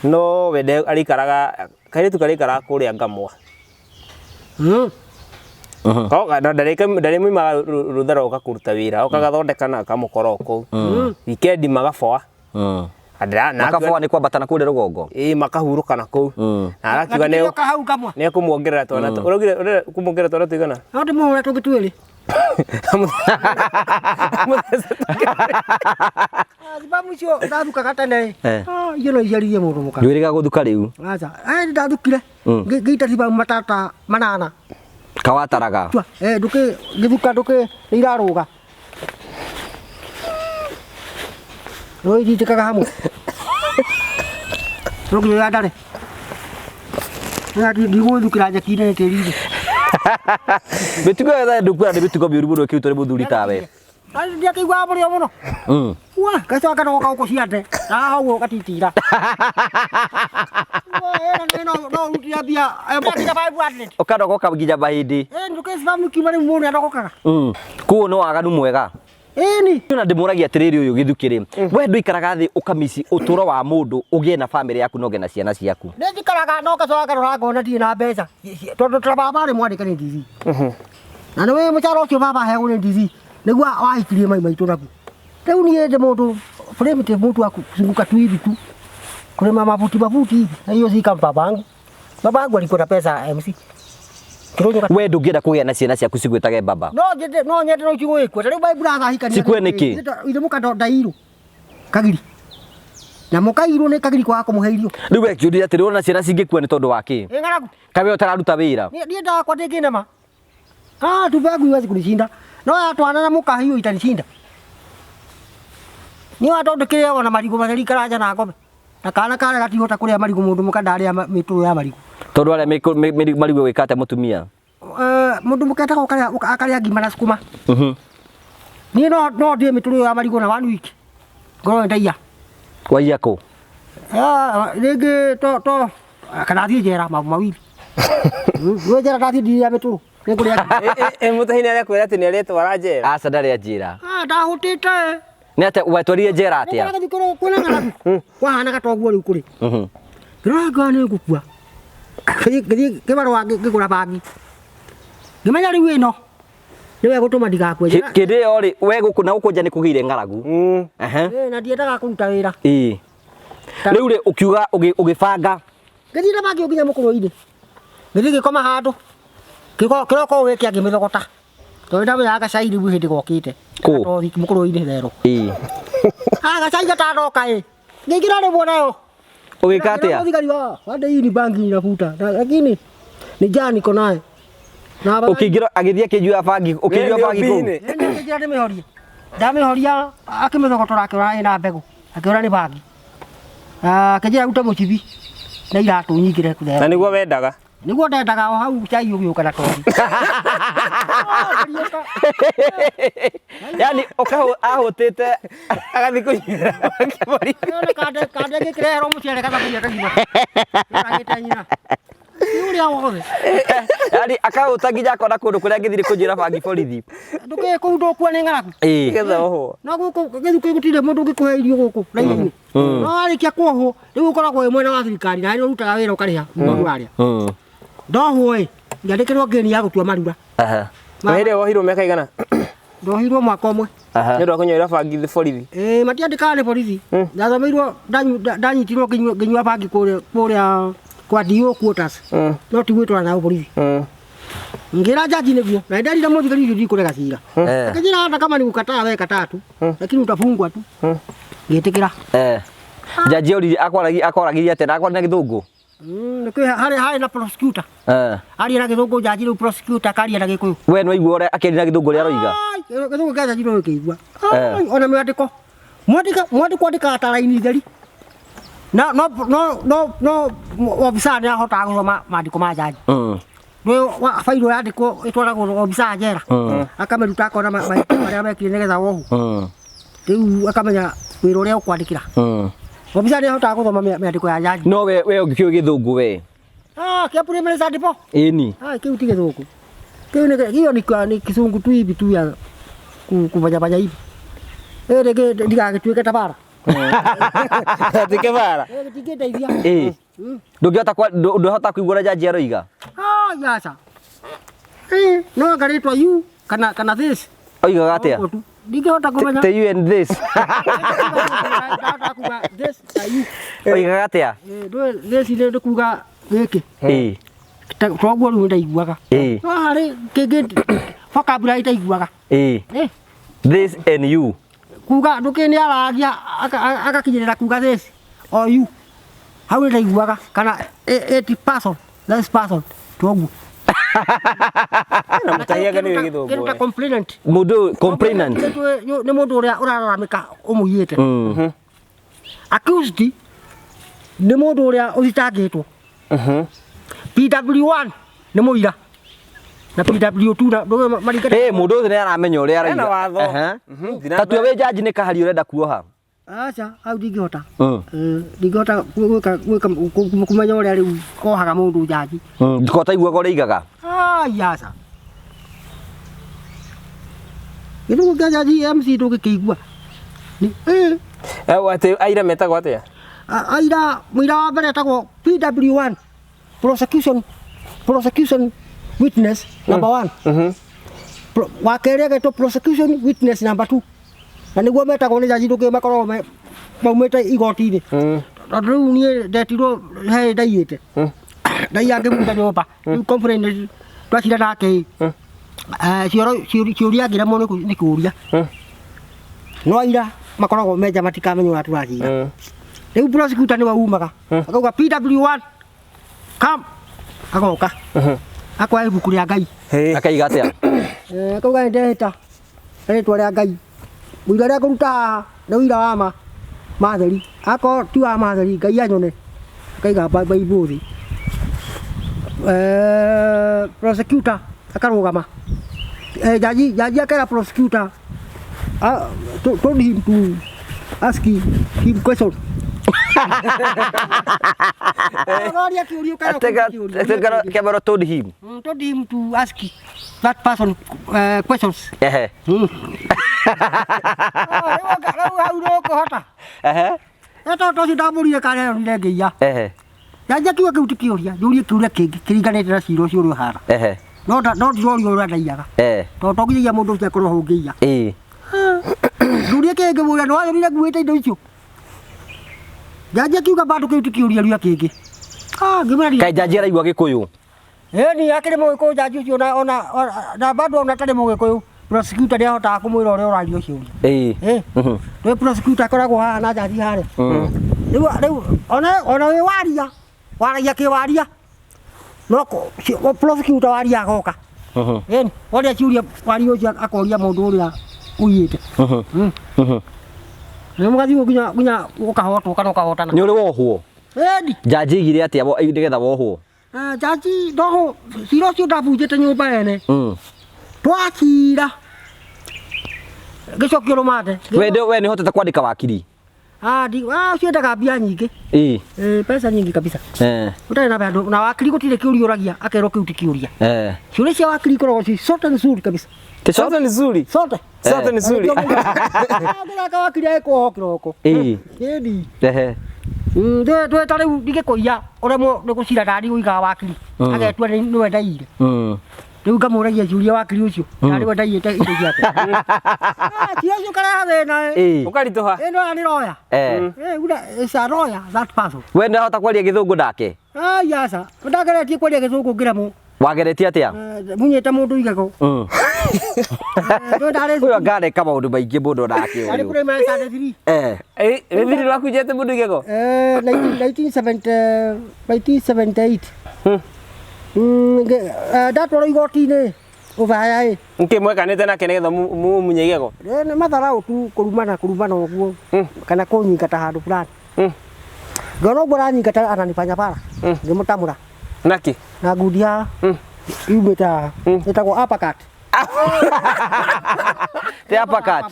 no wende arikaraga kare tukarikara kuria ngamwa Kau na ndari mwimaga ruthara ukakuruta wira ukagathondeka na kamukoro ku weekend magaboa makaboa ni kwambata na kure rugongo makahuruka na ku na arakiuga ni kumuongerera twana urugire kumuongerera twana tuigana no ndimuhura tugitwiri Zibamucio ndathuka gatene iyo no ijaririe mundu muka ndwiriga guthuka riu acha ndathukire ngita zibamu matata manana kawataraga nduke githuka nduke iraruga no ijitikaga hamwe nduke ya ndare ndigũthukĩra nyeki-inĩ tĩri-inĩ mĩtugo yothe ndũkwĩra nĩ mĩtugo mĩũru mũno ĩkĩrutwo nĩ mũthuri tawe ndiakĩiguaga mũrĩo mũno gacoka nogoka gũkũciande naha ũguo gatitira no rutire mbia ũkandoka ũkamginya mahĩndĩ ndũkĩcibamu kiuma rĩu mũndũ andogokaga kuo nĩ waganu mwega ĩni na ndĩmũragia atĩrĩrĩ ũyũ gĩthukĩrĩ we ndũikaraga thĩ ũkamici ũtũro wa mũndũ ũgĩe na bamĩrĩ yaku na ũgĩe na ciana ciaku nĩnjikaraga no gacoka ngarora ngona ndirĩ na mbeca tondũ baba arĩ mwandĩke nĩ ndithi na nĩwĩ mũcara ũcio baba aheagwo nĩ ndithi nĩguo wahikirie mai maitũ naku rĩu niĩ ndĩ mũndũ primitive mũtu wa kuzunguka tu hivi tu kulima mabuti hivi na hiyo si kama babangu alikuwa na pesa MC we ndũngĩenda kũgĩa na ciana ciaku cigwĩtage baba no nyende no cigwĩkwo rĩu bai brother hikania cikwe nĩkĩ ithe mũka ndairu kagiri na mũkairu nĩ kagiri kwa kũmũhe irio rĩu we kĩũria atĩrĩ ona ciana cingĩkua nĩ tondũ wa kĩ ng'aragu kawe ũtararuta wĩra niĩ ndakwa ndĩngĩnema tubangu iwezi kunishinda no yatwana na mũka hiyo itanishinda ni wathondekire ona marigo matheri karanja na ngombe na kana kare gatihota kuria marigo mundu muka ndaria mituru ya marigo tondu aria marigo wikate mutumia mundu mukata akaria ngima na sukuma ni no ndie mituru ya marigo na 1 week ngoro ndaia waia ko rege to kana thie Njera mabu mawili we Njera ndathi ndia mituru nikuria Mutahi aria kwira ati ni aretwara Njera aca ndari Njera ndahutite ni ate wetwarire Njera atia wahana gatoguo riu kuri ndĩranga nĩ ngũkua kĩbarũa ngĩgũra bangi ngĩmenya rĩu ĩno nĩwe gũtũma ndigakue kĩndĩ ĩyo rĩ we gũkũ na gũkũ nja nĩ kũgĩire ng'aragu na ndiendaga kũruta wĩra rĩu rĩ ũkiuga ũgĩbanga ngĩthiĩ na bangi ũnginya mũkũrũ-inĩ ngĩthiĩ gĩkoma handũ kĩroko wĩkĩa ngĩmĩthogota tondũ ndamenya gacai rĩu hĩndĩ gokĩte mũkũrũ-inĩ therũ gacai gatandoka ngĩingĩra rĩmwe nayo ũgĩka atĩa thigari wande hii ni bangi inafuta lakini ni jani iko naye Ukiingira agithia kijua bangi ukinywa bangi ku. Ngira ndimihorie. Ndamihoria akimuthogotora akiora ina mbegu. Akiora ni bangi. Akijira ruta mucibi. Na iratu nyingire kuthe. Na niguo wendaga. Niguo ndendaga o hau chai ugiuka na tori. Yani ukaho ahotete agathi kunyira kibori. Kande gikirehero mucere kathaburia kagima. Agitanyina. Yuria wothe. Yani akahota nginya akona kundu kuria ngithiri kunjira bangi borithi. Nduke kundu kwa ni ngaraku. Getha oho. Na guku githuke gutire mundu ngikuhe irio guku raini. No arikia kuoho riu ukoragwo mwena wa thirikari na riu rutaga wira ukariha mundu aria. Ndohwo ngandikirwo ngeni ya gutua marura. Mahire wohirwo meka igana. Ndohirwo mwaka umwe. Nĩ ũndũ kũnyuĩra bangi borithi. Matiandĩkaga nĩ borithi. Ndathomeirwo ndanyitirwo ngĩnyua bangi kũrĩa kwa DO quarters. No ti gwĩtwara nao borithi. Ngĩra jaji nĩguo na ndarire mũthigari ndio kũrega cira. Akĩnjĩra hata kama ni kukataa weka tatu lakini utafungwa tu. Ngĩtĩkĩra. Jaji ũrire akwaragirie atĩ akwa na gĩthũngũ. Hari na prosecutor. Hari na gĩthũngũ jaji rĩu prosecutor akaria na gĩkũyũ. We no igua ũrĩa akĩaria na gĩthũngũ rĩa roiga. Gĩthũngũ kĩa jaji no kĩigua. Ona mwandĩko. Mwandĩko andĩka atara-inĩ theri. No obisa nĩ ahotaga gũthoma maandĩko ma jaji. No failo yandĩkwo ĩtwaragwo obisa Njera. Akameruta akona marĩa mekire nĩgetha wohu. Rĩu akamenya wĩra ũrĩa ũkwandĩkĩra. Obisa nĩ ahotaga gũthoma mĩandĩko ya jaji. No we ũngĩkĩũĩ gĩthũngũ we. Kĩa primary certificate. Ĩni. Kĩu ti gĩthũngũ. Hiyo ni kisungu tu hivi tu ya kufanya hivi. Ndigagĩtuĩke tabara. Tuĩke bara. Tigĩndeithia. Ndũngĩhota kũigua ũrĩa jaji aroiga. Yasa. No ngarĩtwa you kana this. Oigaga atĩa? Ndingĩhota kũmenya. The you and this. Oigaga atĩa? This nĩ kuga gĩkĩ. Toguo rĩu ndaiguaga. No harĩ kĩngĩ vocabulary ndaiguaga. This and you. Kuga ndũkĩnĩ aragia agakinyĩrĩra kuga this or you. Hau nĩ ndaiguaga kana 80% this person toguo. Na Mutahi ni gĩthũngũ. Kĩruta complainant. Mundu complainant. Nĩ mũndũ ũrĩa ũraramĩka ũmũiyĩte. Accused nĩ mũndũ ũrĩa ũthitangĩtwo. PW1 nĩ mũira. Na PW2 na marikata. Mũndũ ũcio nĩ aramenya ũrĩa araiga. Ena watho. Tatua wĩ jaji nĩ kahari ũrenda kuoha. Acha, au ndingĩhota. Ndingĩhota kumenya ũrĩa rĩu kohaga mũndũ jaji. Ndikota iguaga ũrĩa aigaga. Yasa. Gĩthũngũ kĩa jaji MC ndũngĩkĩigua. Atĩ aira metagwo atĩa? Aira mũira wa mbere etagwo PW1 prosecution witness number 1. Wa kerĩ agetwo prosecution witness number 2. Na nĩguo metagwo nĩ jaji ndũngĩmakorwo maumĩte igoti-inĩ. Tondũ rĩu niĩ ndetirwo he ndaiyĩte. Ndaiya ngĩmuta nyũmba. Rĩu complaint twacira nake. Ciũria ngĩremwo nĩ kũũria. No aira makoragwo menja matikamenya ũrĩa tũracira. Rĩu prosecutor nĩwe umaga. Akauga PW1 come. Agoka. Akoya ibuku rĩa Ngai. Akaiga atĩa? Akauga ndehĩta. Rĩtwa rĩa Ngai. Mũira rĩa kũruta nĩ ũira wa matheri. Ako ti wa matheri Ngai anyone. Akaiga Bible thĩ. Prosecutor akarũgama. Jaji akera prosecutor told him to ask him question. Camera told him. Told him to ask that person questions. Ndamũrire kana ndengĩia. Jaji akiuga kĩu ti kĩũria, njũrie kĩũria kĩngĩ kĩringanĩte na cira ũcio ũrĩ ũhana. No ndirorio ũrĩa ndaiyaga. Tondũ to nginyagia mũndũ ũcio akorwo ho ũngĩiya. Njũrie kĩngĩ mũira nĩ wanyonire nguĩte indo icio. Jaji akiuga bado kĩu ti kĩũria rĩu kĩngĩ. Kaĩ jaji araigua Gĩkũyũ? Ni akĩrĩ Mũgĩkũyũ jaji ũcio na bado ona tarĩ Mũgĩkũyũ. Prosecutor nĩ ahotaga kũmwĩra ũrĩa ũraria ũcio. Rĩu prosecutor akoragwo haha na jaji harĩa. Rĩu ona wĩ waria waragia kĩwaria. No prosecutor waria agoka. Eni wale ciuria wali ucio akoria mundu uria uyite. Ni mugathi gunya ukahotwo kana ukahotana. Ni uri wohwo. Eni. Jaji igire atia ndigetha wohwo. Jaji ndoho cira ucio ndabunjite nyumba ene. Twakira. Gicokio rumate. We ni hotete kwandika wakiri. Ucio ndaga mbia nyingi. Pesa nyingi kabisa. Utari na bandu na wakiri gutire kiuria uragia akerwo kiu ti kiuria. Ciuria cia wakiri korwo ci sote nzuri kabisa. Sote nzuri. Sote nzuri. Ndaka wakiri eko kiroko. Edi. Ndwe tari ndigikuia uremwo ni gucira ndari uiga wakiri. Agetua ni wendaire. Riu ngamuragia ciuria wakiri ucio ndari wendaire indo ciake. Ciuria kara thina ukaritoha. Ino ni roya. Una isa roya that person. We ndahota kwaria githungu ndake. Yasa. Ndageretie kwaria githungu ngiramo. Wageretie atia? Munyete mundu igego. Uyo ngareka maundu maingi mundu ndake. Ari kuri ma sade 3. Wewe rwaku jete mundu igego. 1978. Ndatwara igoti-ini uvaya mwekanite nake nigetha munye igego. Ni matharau tu kurumana uguo kana kunyingata handu fulani. Ngona uguo aranyingata ananifanya bara ngimutamura naki na ngudia yumita itagwo uppercut. Te uppercut.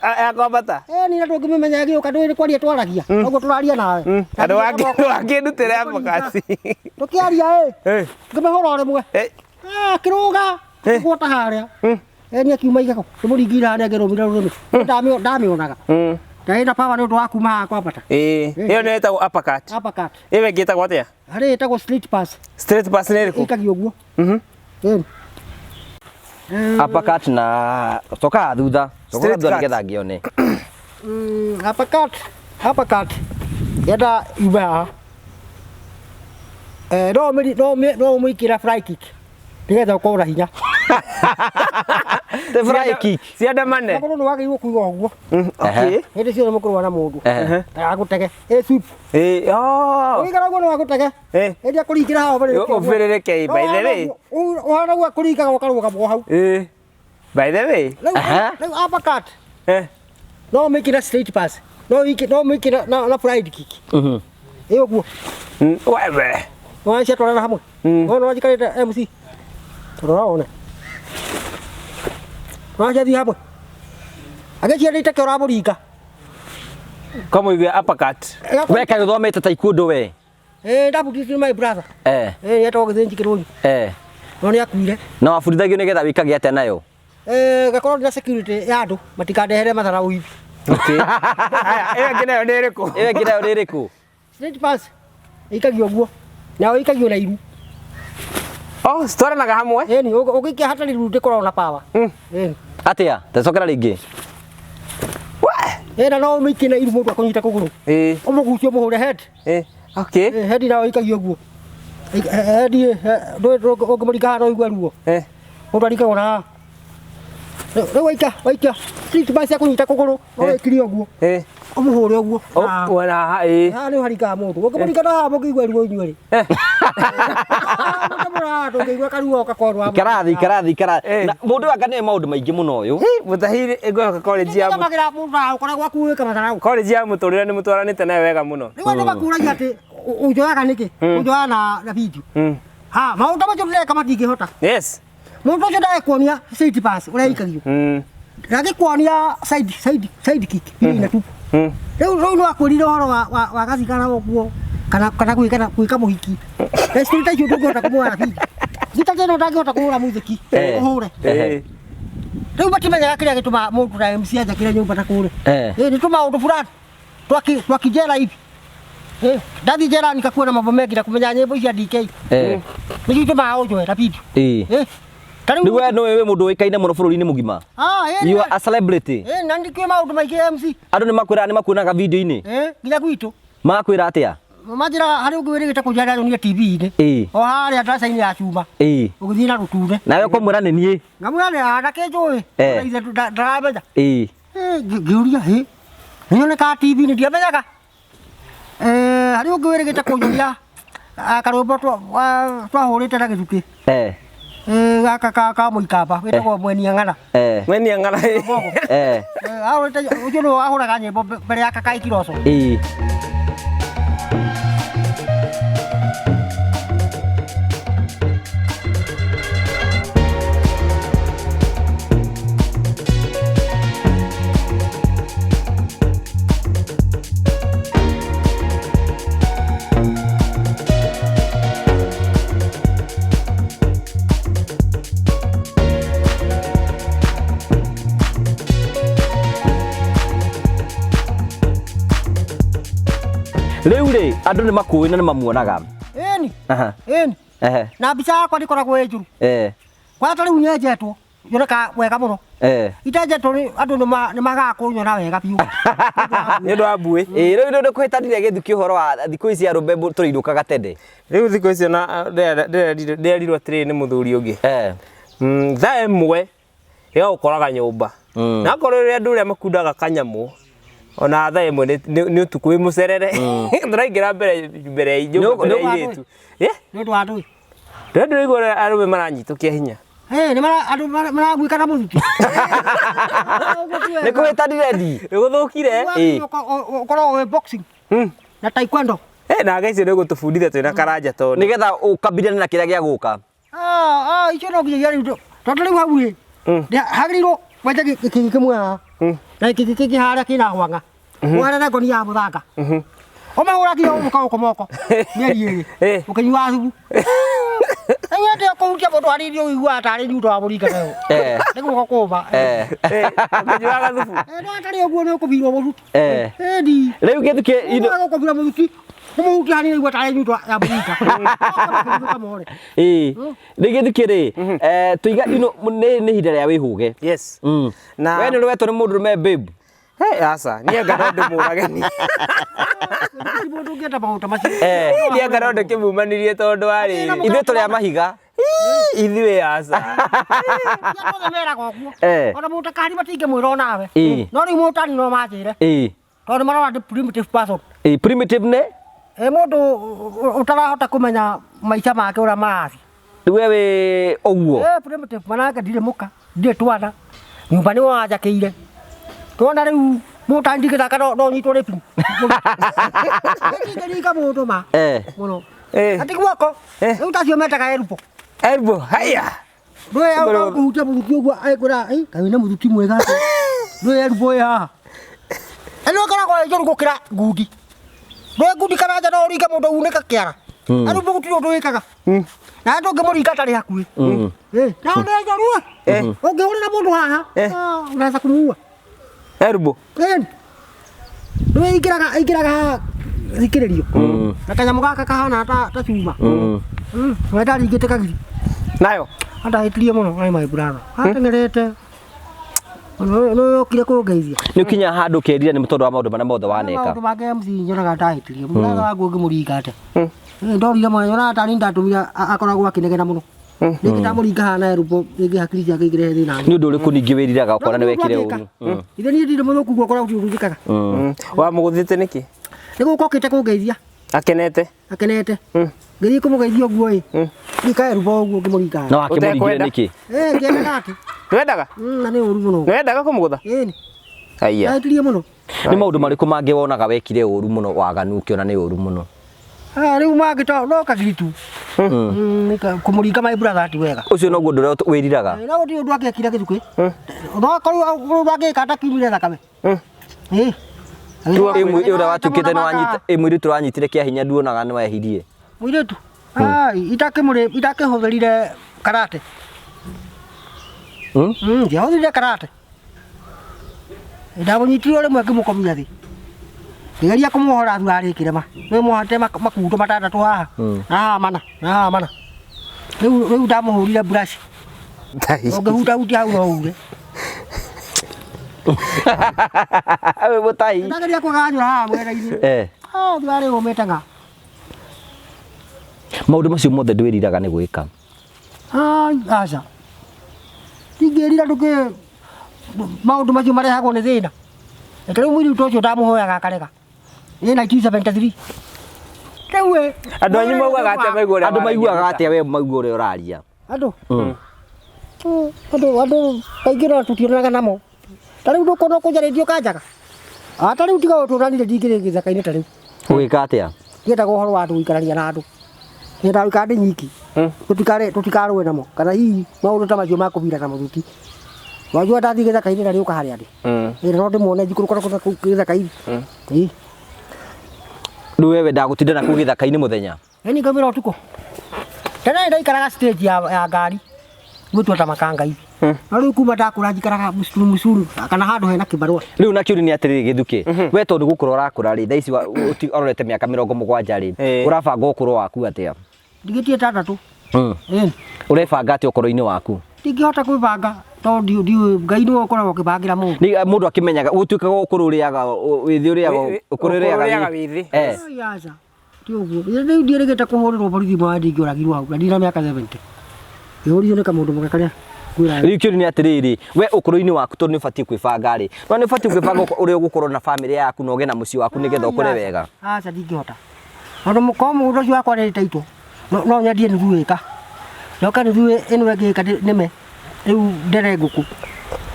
Akwambata. Ni ndu ngimemenya gio kandu ni kwaria twaragia uguo turaria nawe. Andu wangi ndutire uppercut. Tukiaria ngimehora rimwe kiruga guota haria ni akiuma igego muringira haria ngirumira rurimi ndamionaga ndaenda power ni undu wa kuma kwambata. Iyo ni etagwo uppercut. Iwe ngitagwo atia? Hari etagwo straight pass. Straight pass ni riku? Ikagio guo. Uppercut na toka thutha. Toka thutha nigetha ngione. Uppercut. Yada iba. No mwikira fly kick. Nigetha ukora hinya. The fly kick. Ciada mane. Akoro no wagirwo kuiga uguo. Okay. Hende cio mukurwa na mundu. Agutege. Sweep. Uigara uguo no agutege. Hende akuringira hao bari. Uvirereke by the way. Uhana gwa kuringa ukaruga mo hau. By the way. Uppercut. No mwikira straight pass. No mwikira na fly kick. Iyo guo. Wewe. Wacha twarana hamwe. Ono wajikarite MC. Turaona. Wacha thi hamwe. Agecia ndite ke uramuringa. Kama hivi uppercut. We kayo thomete taekwondo we. Ndabudithio my brother. Yetagwo githinji Kirunyu. No ni akuire. Na wabudithagio nigetha wikage atia nayo? Gakorwo na security ya andu matikandehere matharau hivi. Okay. Ewe nginayo ni iriku? Ewe nginayo ni iriku? Straight pass. Ikagio guo. Na ikagio na iru. Stwaranaga hamwe? Ni ugikia hatari rute korwo na power. Atia? Tacokera ringi. Na no mikina iru mundu akunyita kuguru. Umugucio muhure head. Okay. Head na ikagio guo. Head ndo ungimurika hano igwa ruo. Mundu arika ona. Waika. Street pass akunyita kuguru. No ikiri uguo. Umuhure uguo. Wana ni harika mundu. Ungimurika na hamo kigwa ruo inyueri. Karathi. Mundu akane maundu maingi muno uyu. Mutahiri ego college ya. Magira mundu ukora gwakuika matharau. College ya muturire ni mutwaranite nayo wega muno. Ni wende bakuragia ati ujoaga niki? Ujoa na video. Maundu macio ndeka matingihota. Yes. Mundu ucio ndaekuonia side pass uria ikagio. Ndagikuonia side kick. Ina tu. Riu no akwirire horo wa gathikana guo. Kana gwika muhiki. Restaurant icio ndungihota kumwara video. Gitageno ndangihota kuhura muziki. Uhure. Riu batimenyaga kiria gituma mundu na MC aja kiria nyumba takure. Ni tuma undu fulani. Twakijera hivi. Ndathi njera nikakuona mambo mengi na kumenya nyimbo cia DK. Ni gituma ujoe na video. Ni we no wewe mundu wikaine muno bururi-ini mugima. You are a celebrity. Na ndikwe maundu maingi MC. Andu ni makuonaga video-ini. Nginya gwitu. Makwira atia? Majira hari ugwirigite kujara ni TV-ini. O hari adrasa-ini ya chuma. Ugithii na ruture. Nawe kumwira ni nie. Ngamwira ni arake njui. Ithe ndarabenya. Ngiuria nioneka TV-ini ndiamenyaga. Hari ugwirigite kujuria akarumbo twahurite na githuki. Gaka muikamba wetagwo mweni ng'ana. Mweni ng'ana. Ucio no ahũraga nyĩmbo mbere ya kaka ikiroco. Rĩu rĩ andũ nĩ makuĩ na nĩ mamuonaga. Ĩni. Ĩni. Na mbica yakwa ndĩkoragwo ĩ njũru. Kwa ta rĩu nyenjetwo nyoneka wega mũno. Itenjetwo andũ nĩ magaga kũnyona wega biũ. Nĩ ũndũ wa mbuĩ. Rĩu nĩ kũhĩtanire gĩthuki ũhoro wa thikũ ici arũme tũrĩinũkaga tene. Rĩu thikũ icio na ndĩrerirwo atĩrĩrĩ nĩ mũthuri ũngĩ. Thaa ĩmwe ĩgaũkoraga nyũmba. Na akorwo rĩrĩa andũ ũrĩa makundaga kanyamũ ona thaa ĩmwe nĩ ũtukũ wĩ mũcerere. Tũraingĩra mbere ya airĩtu. Nĩ ũndũ wa ndũĩ. Rĩu ndĩraigua arũme maranyitũkia hinya. Andũ maragwĩka na mũruti. Nĩ kũhĩtanire ndi. Nĩgũthũkire. Ũkoragwo wĩ boxing na taekwondo. Na ngai icio nĩ gũtũbundithia twĩna karanja tondũ. Nĩgetha ũkambirane na kĩrĩa gĩa gũka. Icio no nginya rĩu tondũ rĩu hau rĩ. Hagĩrĩirwo wenje gĩkĩgĩ kĩmwe haha. Na gĩkĩgĩ kĩngĩ harĩa kĩna hwang'a. Ware na ngonia ya mũthanga. Ũmahũra kio ũkomoko. Mĩeri ĩrĩ. Ũkĩnyua thubu. Nĩwende kũhutia mũndũ harĩirie ũiguaga tarĩ nyundo wa mũringa nayo. Nĩguo kũũma. Ũkĩnyuaga thubu. No atarĩ ũguo nĩ ũkũbirwo mũruti. Ĩndi. Rĩu gĩthuki ũkũbirwo mũruti. Kũmũhuti harĩ ũigua tarĩ nyundo ya mũringa. Rĩu gĩthuki rĩ tũiga nĩ ihinda rĩa wĩhũge. Yes. Na we nĩ ũrwetwo nĩ mũndũ me babe. Aca niĩ ngano ndĩmũrage ni. Mũndũ ũngĩenda maũndũ macio. Niĩ ngano ndĩkĩmumanirie tondũ warĩ ithuĩ tũrĩ a mahiga. Ithuĩ aca. Ona mũndũ kahari matingĩmwĩra o nawe. No rĩu mũtani no manjĩre. Tondũ marona ndĩ primitive person. Primitive nĩ? Mũndũ ũtarahota kũmenya maica make ũrĩa marathiĩ. Rĩu wĩ ũguo. Primitive manake ndirĩ mũka, ndirĩ twana. Nyũmba nĩ wanjakĩire. Twana rĩu mũtani ndingĩthaka no nyitwo nĩ pi. Ndingĩringa mũndũ ma. Mũno. Ati guoko. Rĩu tacio metaga elbow. Elbow, haya. Ndũĩ kũhutia mũruti ũguo aĩkwĩra kaĩ nĩ mũruti mwega. Ndũĩ elbow haha. Eno koragwo ĩ njũru gũkĩra ngundi. Ndũĩ ngundi kana nja no ũringe mũndũ unĩka kĩara. Elbow gũtirĩ ũndũ wĩkaga. Na andũ ngĩmũringa atarĩ hakuhĩ. Na nĩ njũru. Ũngĩhũrĩra mũndũ haha unaweza kumuua. Elbow. Ndũĩ ingĩraga thikĩrĩrio. Na kanyamũ gaka kahana ta cuma. Wenda ringĩte kagiri. Nayo. Andahĩtirie mũno ai my brother. Atengerete. No yokire kũngeithia. Nĩ ũkinya handũ kerire nĩ tondũ wa maũndũ marĩa mothe waneka. Maũndũ make MC nyonaga ndahĩtirie. Mũratha wangu ngĩmũringa ate. Ndorire mwana nyona tani ndatumia akoragwo akinegena mũno. Nĩngĩ ndamũringa haha na elbow nĩngĩ hakiri ciake igĩre thĩna. Nĩ ũndũ ũrĩkũ ningĩ wĩriraga ũkona nĩ wekire ũru. Ithe niĩ ndirĩ mũthũku guoko ũrĩa ũrutĩkaga. Wamũgũthĩte nĩkĩ? Nĩguo ũkokĩte kũngeithia. Akenete. Ngĩthiĩ kũmũgeithia ũguo ĩ. Ndika elbow ũguo ngĩmũringa. No akĩmũringire nĩkĩ? Ngĩendaga atĩ. Nĩwendaga? Na nĩ ũru mũno. Nĩwendaga kũmũgũtha? Ĩni. Haiya. Ndahĩtirie mũno. Nĩ maũndũ marĩkũ mangĩ wonaga wekire ũru mũno waganu ũkĩona nĩ ũru mũno? Rĩu mangĩta no kagiritu. Kũmũringa my brother ti wega. Ũcio noguo ũndũ ũrĩa wĩriraga? No gũtirĩ ũndũ angĩkire gĩthukĩ. No korwo ũndũ angĩka atakiumire thakame. Ũrĩa watuĩkĩte nĩ wanyita mũirĩtu ũranyitire kĩa hinya nduonaga nĩ wehirie. Mũirĩtu? Itakĩhũthĩrire karate. Ndiahũthĩrire karate. Ndamũnyitire rĩmwe ngĩmũkomia thĩ. Ngĩgeria kũmuohora arĩkĩre ma. Nĩ muohate makundo matandatũ haha. Haha mana. Rĩu ndamũhũrire brush. Ũngĩhuta hau no ure. Awe Mutahi. Ndageria kũganyũra haha mwena-inĩ. Thiarĩ ũmĩte ng'a. Maũndũ macio mothe ndwĩriraga nĩ gwĩka? Aca. Ndingĩrira ndũkĩ maũndũ macio marehagwo nĩ thĩna. Rĩu mũirĩtu ũcio ndamũhoyaga akarega. Ĩ 1973. Rĩu andũ anyu maugaga atĩa maigua ũrĩa andũ maiguaga atĩa we maigua ũrĩa ũraria? Andũ kaingĩ no tũtionanaga namo. Ta rĩu ndũkona kũnjarĩrio kanjaga. Ta rĩu tiga ũtũranire ndingĩrĩ gĩthaka-inĩ ta rĩu. Ũgĩka atĩa? Ndiendaga ũhoro wa andũ gũikarania na andũ. Nyendaga gũikara ndĩ nyiki. Tũtikarũe namo. Kana hihi maũndũ ta macio ma kũbira na mũthuti. Wajua ndathiĩ gĩthaka-inĩ na rĩũka harĩa ndĩ. No ndĩmuone njikũrũkana gĩthaka-inĩ. Rĩu wewe ndagũtindana kũu gĩthaka-inĩ mũthenya? Ni ngaumĩra ũtukũ. Tena ndaikaraga stage ya ngari. Gwĩtua ta makanga hivi. Na rĩu kuma ndakũra njikaraga musuru kana handũ hena kĩbarũa. Rĩu na kĩũria nĩ atĩrĩrĩ Gĩthuki, we tondũ gũkũra ũrakũra rĩ, thaa ici ũrorete mĩaka 70 rĩ, ũrabanga ũkũrũ waku atĩa? Ndigĩtie 6. Ũrebanga atĩa ũkũrũ-inĩ waku? Ndingĩhota kwĩbanga tondũ ndiũĩ Ngai nĩwe ũkoragwo akĩbangĩra mũndũ. Nĩ mũndũ akĩmenyaga gũtuĩkaga ũkũrũ ũrĩaga wĩthĩ ũrĩaga ũkũrũ ũrĩaga wĩthĩ. Yaca. Ti ũguo. Rĩu ndierĩgĩte kũhũrĩrwo borithi mwa ndingĩoragirwo hau na ndina mĩaka 70. Ũhũrĩtwo nĩ kamũndũ mwega karĩa. Rĩu kĩũria nĩ atĩrĩrĩ, we ũkũrũ-inĩ waku tondũ nĩ ũbatiĩ kwĩbanga rĩ, no nĩ ũbatiĩ kwĩbanga ũrĩa ũgũkorwo na bamĩrĩ yaku na ũgĩe na mũciĩ waku nĩgetha ũkũre wega. Aca ndingĩhota. Tondũ mũndũ ũcio wakwa nĩ taitwo. No nyendie nuthu ĩka. Njoka nuthu ĩno ĩngĩ nĩme. Rĩu ndere ngũkũ.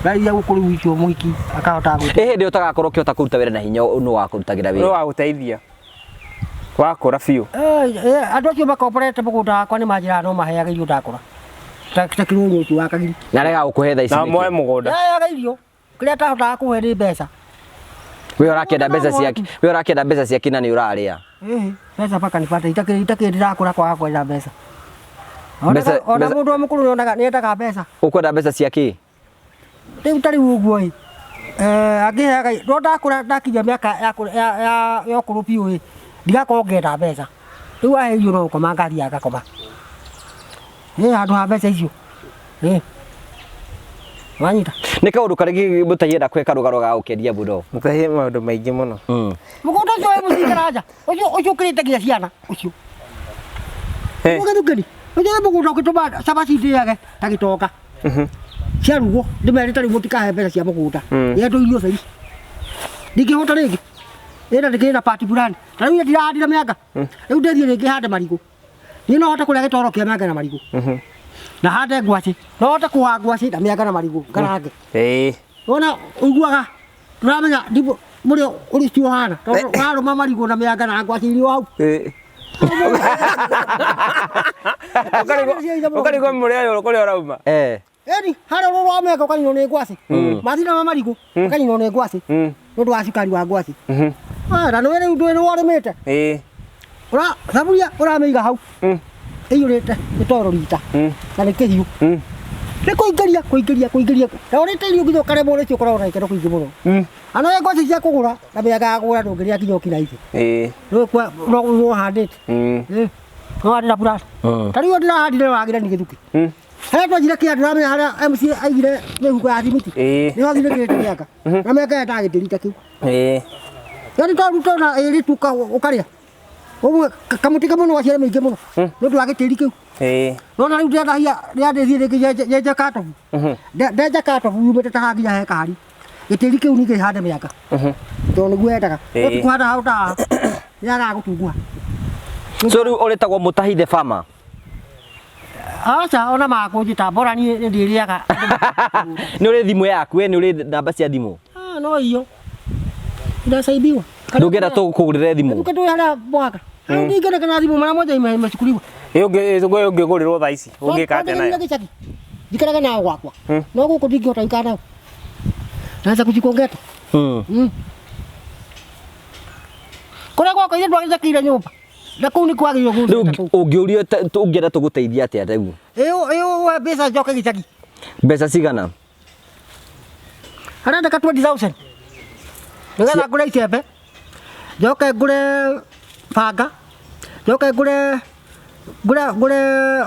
Raiya gũkũ rĩu icio mũhiki akahota gwĩka. Hĩndĩ ũtagakorwo ũkĩhota kũruta wĩra na hinya nũ wakũrutagĩra wĩra? Nũ wagũteithia wakũra biũ? Andũ acio makomborete mũgũnda wakwa nĩ manjĩraga no maheaga irio ndakũra. Ta Kirunyu ũcio wa Kagiri. Na rega gũkũhe thaa ici nĩkĩ? Na moe mũgũnda. Heaga irio. Kĩrĩa atahotaga kũhe nĩ mbeca. We ũrakĩenda mbeca ciake na nĩ ũrarĩa? Mbeca mpaka nipate itakĩrĩ ndakũra kwaga kwenda mbeca. Ona mũndũ wa mũkũrũ nĩendaga mbeca. Ũkwenda mbeca ciake? Rĩu ta rĩu ũguo ĩ. Angĩheaga no ndakũra ndakinya mĩaka ya ũkũrũ biũ ĩ. Ndigakorwo ngĩenda mbeca. Rĩu ahe irio no gũkoma ngathiĩ agakoma. Handũ ha mbeca icio. Wanyita. Nĩ kaũndũ karĩkĩ Mutahi enda kweka rũgaro ga gũkendia mũno? Mutahi maũndũ maingĩ mũno. Mũgũnda ũcio wĩ mũcikara nja. Ũcio ũkĩrĩte nginya ciana ũcio. Ũgĩthukĩri. Ũcio mũgũnda ũgĩtũma cabaci ndĩage ta gĩtonga. Ciarugwo ndĩmerĩte rĩu mũtikahe mbeca cia mũgũnda. Yendo irio ceri. Ndingĩhota rĩngĩ. Ĩna ndĩkĩrĩ na party plan. Ta rĩu ndirahandire mĩanga. Rĩu ndĩthiĩ rĩngĩ hande marigũ. Niĩ no hote kũrĩa gĩtoro kĩa mĩanga na marigũ. Na hande ngwacĩ. No hote kũha ngwacĩ na mĩanga na marigũ ngarange. Wona ũiguaga tũramenya ndimũ mũrĩ ũrĩ cio hana. Tondũ warũma marigũ na mĩanga na ngwacĩ irio hau. Ũkarigwo mũrĩa yoro kũrĩa ũrauma. Eni harĩa ũrũ wa mĩanga ũkaninwo nĩ ngwacĩ. Mathina ma marigũ ũkaninwo nĩ ngwacĩ. Nĩ ũndũ wa cukari wa ngwacĩ. Na nĩ rĩu ndwĩ nĩwarĩmĩte. Thaburia ũramĩiga hau. Ĩiyũrĩte gĩtoro rita. Na nĩ kĩhiũ. Nĩ kũingĩria. Na ũrĩte irio nginya ũkaremwo nĩcio ũkoragwo na gĩkeno kĩingĩ mũno. Ano ngwacĩ cia kũgũra na mĩanga ya kũgũra ndũngĩrĩa nginya ũkinaithĩ. No handĩte. No handĩra purasi. Ta rĩu ndĩrahandire wagĩre nĩ Gĩthuki. Harĩa twathiire kĩanda ũramenya harĩa MC aigire mĩhuko ya thimiti. Nĩ wathire kĩrĩte mĩanga. Na mĩanga yetagĩtĩrita kĩu. Yaani tondũ na ĩrĩ tu ũkarĩa. Ũguo kamuti kamwe no gaciare mĩingĩ mũno. Nĩ ũndũ wa gĩtĩri kĩu. No na rĩu ndĩrendahia ndĩrendĩthie rĩngĩ yenja katobu. Ndenja katobu yumĩte ta hanginya he kahari. Gĩtĩri kĩu ningĩ hande mĩanga. Tondũ nĩguo yendaga. Ũkũhanda hau ta nĩagaga gũtunguha. So rĩu ũrĩtagwo Mutahi the farmer? Aca ona makũnjĩta mbora niĩ ndĩrĩaga. Nĩ ũrĩ thimũ yaku we nĩ ũrĩ namba cia thimũ? No iyo. Ndasaidiwa. Ndũngĩenda tũkũgũrĩre thimũ? Ndũkĩtũĩ harĩa mwaka. Ndingĩreka na thimũ marĩa moja imecukuriwa. Ũngĩgũrĩrwo thaa ici ũngĩka atĩa nayo? Njikaraga nayo gwakwa. No gũkũ ndingĩhota gũikara nayo. Naanza kujikongeta. Kũrĩa gwakwa ithe ndwagĩthakĩire nyũmba. Na kũu nĩ kwagĩrĩirwo gũthaka. Rĩu ũngĩũrio ũngĩenda tũgũteithia atĩa rĩu? Ĩyo mbeca njoke gĩcagi. Mbeca cigana? Arendeka 20,000. Nĩgetha ngũre icembe. Njoke ngũre banga. Njoke ngũre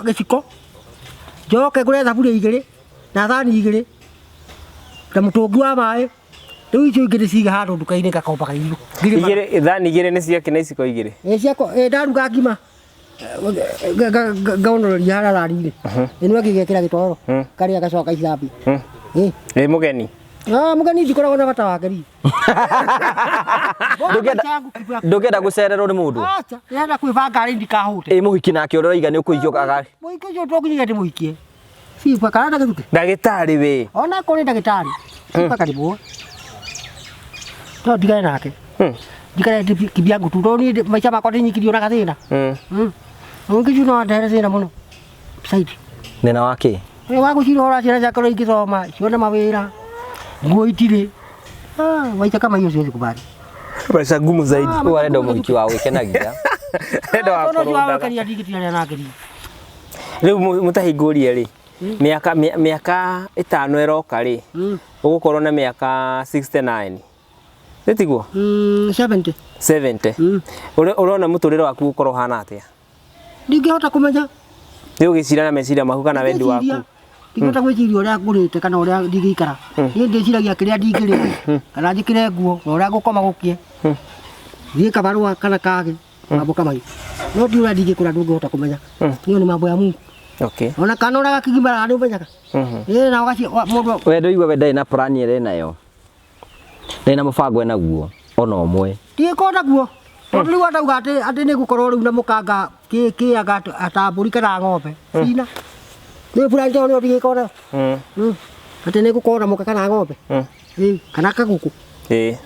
gĩciko. Njoke ngũre thaburia 2 na thani 2 na mũtũngi wa maĩ. Rĩu icio ingĩ ndĩciga handũ nduka-inĩ ngakomba kairũ. Thani 2 nĩ ciake na iciko 2? Ciako ndaruga ngima. Ngaonoreria harĩa rari-inĩ. Ĩno ĩngĩ gĩkĩra gĩtoro. Karĩa gacoka icambia. Ĩ mũgeni. Mugeni ndikoragwo na bata wake ri. Ndugenda gucererwo ni mundu. Acha, nenda kwibanga ri ndikahute. Muhiki nake uraiga ni ukuijio agari. Muhiki ucio toginya ndi muhikie. Sipa kana ndagituke. Ndagitari we. Ona kuri ndagitari. Sipa karibu. To ndigane nake. Ndigane kibyangu tu to ni maica makwa ndinyikirio na gathina. Ungiju no ndere thina muno. Saidi. Nena wake. Wagucirora ciana ciakwa ingithoma ciona mawira. Nguo itire. Maica kama hiyo siwezi kubali. Maisha ngumu zaidi. Wewe arenda muhiki wa wikenagia. Enda wako. Ndio kania ndigitira nake ri. Riu Mutahi ngurie ri. Miaka 5 eroka ri. Ugukorwo na miaka 69. Nitiguo? 70. 70. Urona muturire waku gukorwo hana atia? Ndingihota kumenya. Ni ugicira na meciria maku kana wendi waku? Ndingihota gwiciria uria ngurite kana uria ndingikara. Ni ndiciragia kiria ndingirite kana njikire nguo uria ngukoma gukie. Thie kabarua kana kage mambo kama hiyo. No ndiura ndingikura ndungihota kumenya. Hiyo ni mambo ya Mungu. Okay. Ona kana uraga kigimara ndi umenyaga. Na wagaci mundu we ndoigwa we ndai na plan ire nayo. Ndai na mubango ena guo ona omwe. Ndikona guo. Tondu riu ndauga ati ni gukorwo riu na mukanga kiaga atamburi kana ng'ombe. Sina. Ni plan ndio ni ndigikona. Ati ni gukorwo muka kana ng'ombe. Kana kaguku.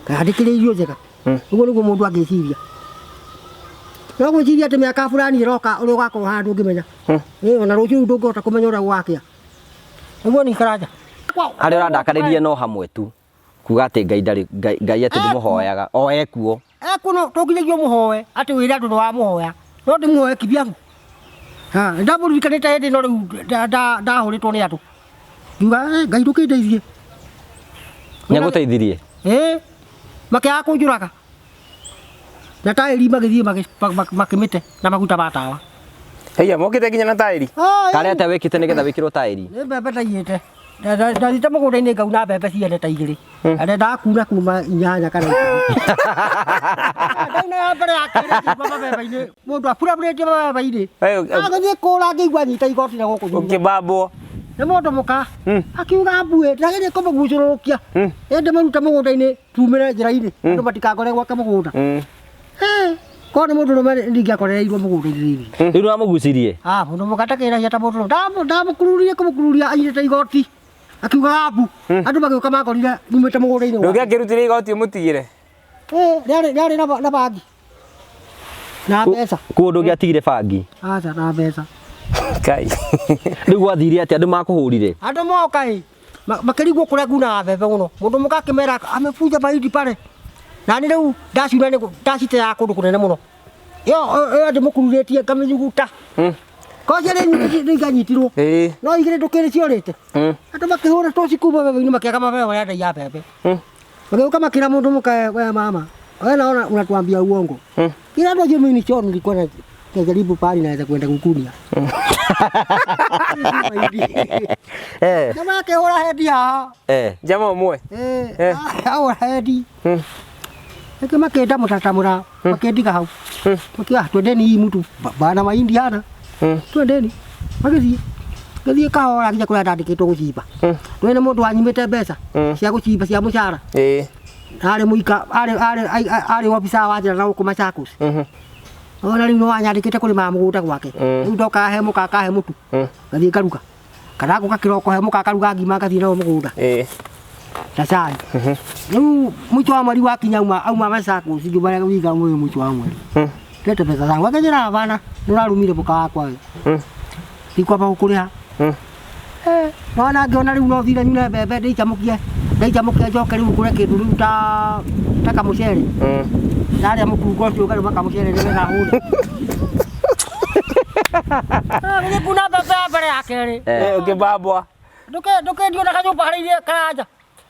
Kana ndikire irio njega. Uguo niguo mundu angiciria. No gwiciria ati miaka fulani iroka uri ugakorwo handu ngimenya. Ona ruciu ndungihota kumenya uria gwakia. Uguo ni karaja. Ari urandakaririe no hamwe tu. Kuga ati ngai ati ndimuhoyaga o ekuo. Ekuno togithagio muhoe ati wira andu wa muhoya. No ndimuhoe kibyangu. Ndamurikanite hindi no riu ndahuritwo ni andu. Ngiuga ngai ndukindeithie. Nĩagũteithirie? Makĩaga kũnjũraga. Na taĩri magĩthiĩ makĩmĩte na maguta ma tawa. Haiya mokĩte nginya na taĩri? Karĩa atĩa wĩkĩte nĩgetha wĩkĩrwo taĩri? Nĩ mbembe ndaiyĩte. Ndathiĩte mũgũnda-inĩ ngauna mbembe ciene ta igĩrĩ. Na ndendaga kuuna kuma 8 kana 10. Ndauna ya mbere ya kerĩ ngĩigua mabembe-inĩ. Mũndũ aburabũrĩtie mabembe-inĩ. Agathiĩ kũũra ngĩigua nyita igoti na gũkũ thutha. Ũkĩbambwo? Nĩ mũndũ mũka. Akiuga mbuĩ ndagĩrĩire kũmũgucũrũrũkia. Ĩndĩ maruta mũgũnda-inĩ tumĩre njĩra-inĩ. Andũ matikangore gwake mũgũnda. Korwo nĩ mũndũ ũrũme ndingĩakorereirwo mũgũnda-inĩ. Rĩu nĩwamũgucirie? Mũndũ mũka atakĩragia ta mũndũ ndamũkururie kũmũkururia anyitĩte igoti. Akiuga mbu. Andũ magĩũka makorire nyumĩte mũgũnda-inĩ. Ndũngĩakĩrutire igoti ũmũtigĩre? Rĩarĩ na bangi. Na mbeca. Kuo ndũngĩatigire bangi? Aca na mbeca. Kai. Rĩu gwathire atĩa andũ makũhũrire? Andũ moka makĩrigwo kũrĩa ngunaga mbembe mũno. Mũndũ mũka akĩmera amebuja mahindi pale. Na nĩ rĩu ndaciuna ndaciteaga kũndũ kũnene mũno. Ĩyo ndĩmũkururĩtie ngamĩnyuguta. Kocio nĩnganyitirwo. No igĩrĩ ndũkĩrĩ ciorĩte. Andũ makĩhũra toci kuma mbembe-inĩ makĩaga mabebe marĩa ndaiya mbembe. Magĩũka makĩra mũndũ mũka we mama. Wewe naona unatuambia uongo. Kila ndio je mimi nicho nilikuwa najaribu pale naweza kwenda kukunia. Kama yake hora hedi ha. Jamaa mwe. Hora hedi. Kama kenda mutatamura makendiga hau. Makia twendeni mtu bana mahindi hana. Twendeni. Magĩthiĩ. Gĩthiĩ kahora nginya kũrĩa ndandĩkĩtwo gũcimba. Twene mũndũ wanyimĩte mbeca cia gũcimba cia mũcara. Arĩ mũika arĩ ofisa wa Njera na gũkũ Machakos. Ona rĩu no anyandĩkĩte kũrĩma mũgũnda gwake. Rĩu ndoka he mũka akahe mũtu. Ngathiĩ ngaruga. Kana ngũka kĩroko he mũka akaruga ngima ngathiĩ nayo mũgũnda. Na cai. Rĩu mũico wa mweri wakinya auma Machakos ngĩmwĩra wiga mũico wa mweri. Tete pesa zangu akajira bana nurarumire buka wakwa we. Ikwamba gũkũrĩha. Nona ngĩona rĩu no thire nyune mbembe ndĩicamukie njoke rĩu ngũre kĩndũ rĩu ta kamũcere. Ndarĩa mũkungo ũcio ngarũma kamũcere nĩgetha hũre. Gũthiĩ kuna mbembe mbere ya kerĩ. Ũkĩbambwa? Ndũkendio na kanyũmba harĩa karanja.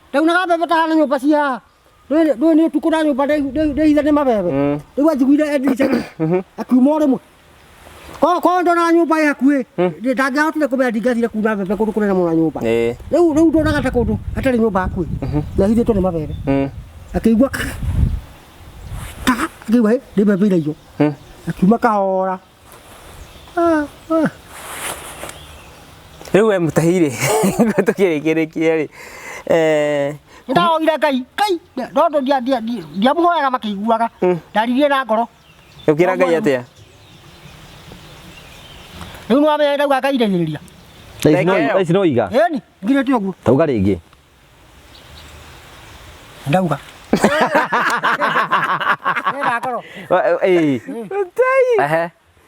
Ndaunaga mbembe ta hana nyũmba cia haha. Ndũĩ nĩ ũtukũ na nyũmba ndĩhithe nĩ mabebe. Rĩu anjiguire endica akiuma o rĩmwe. Korwo ndona nyũmba ĩ hakuhĩ ndangĩahotire kũmenya ndingĩathire kuna mbembe kũndũ kũnene mũno na nyũmba. Rĩu ndonaga ta kũndũ hatarĩ nyũmba hakuhĩ na hithĩtwo nĩ mabebe. Akĩigua akĩigua nĩ mbembe iraiywo. Akiuma kahora. Rĩu we Mutahi rĩ tũkĩrĩkĩrĩkia rĩ Ndaoire Ngai ndondo ndiamuhoyaga makĩiguaga ndaririe na ngoro ukira Ngai atia rĩu no amenya ndauga Ngai ndeithĩrĩria Ici no iga ĩni ngirĩte ũguo tauga rĩngĩ ndauga ĩna ngoro ehe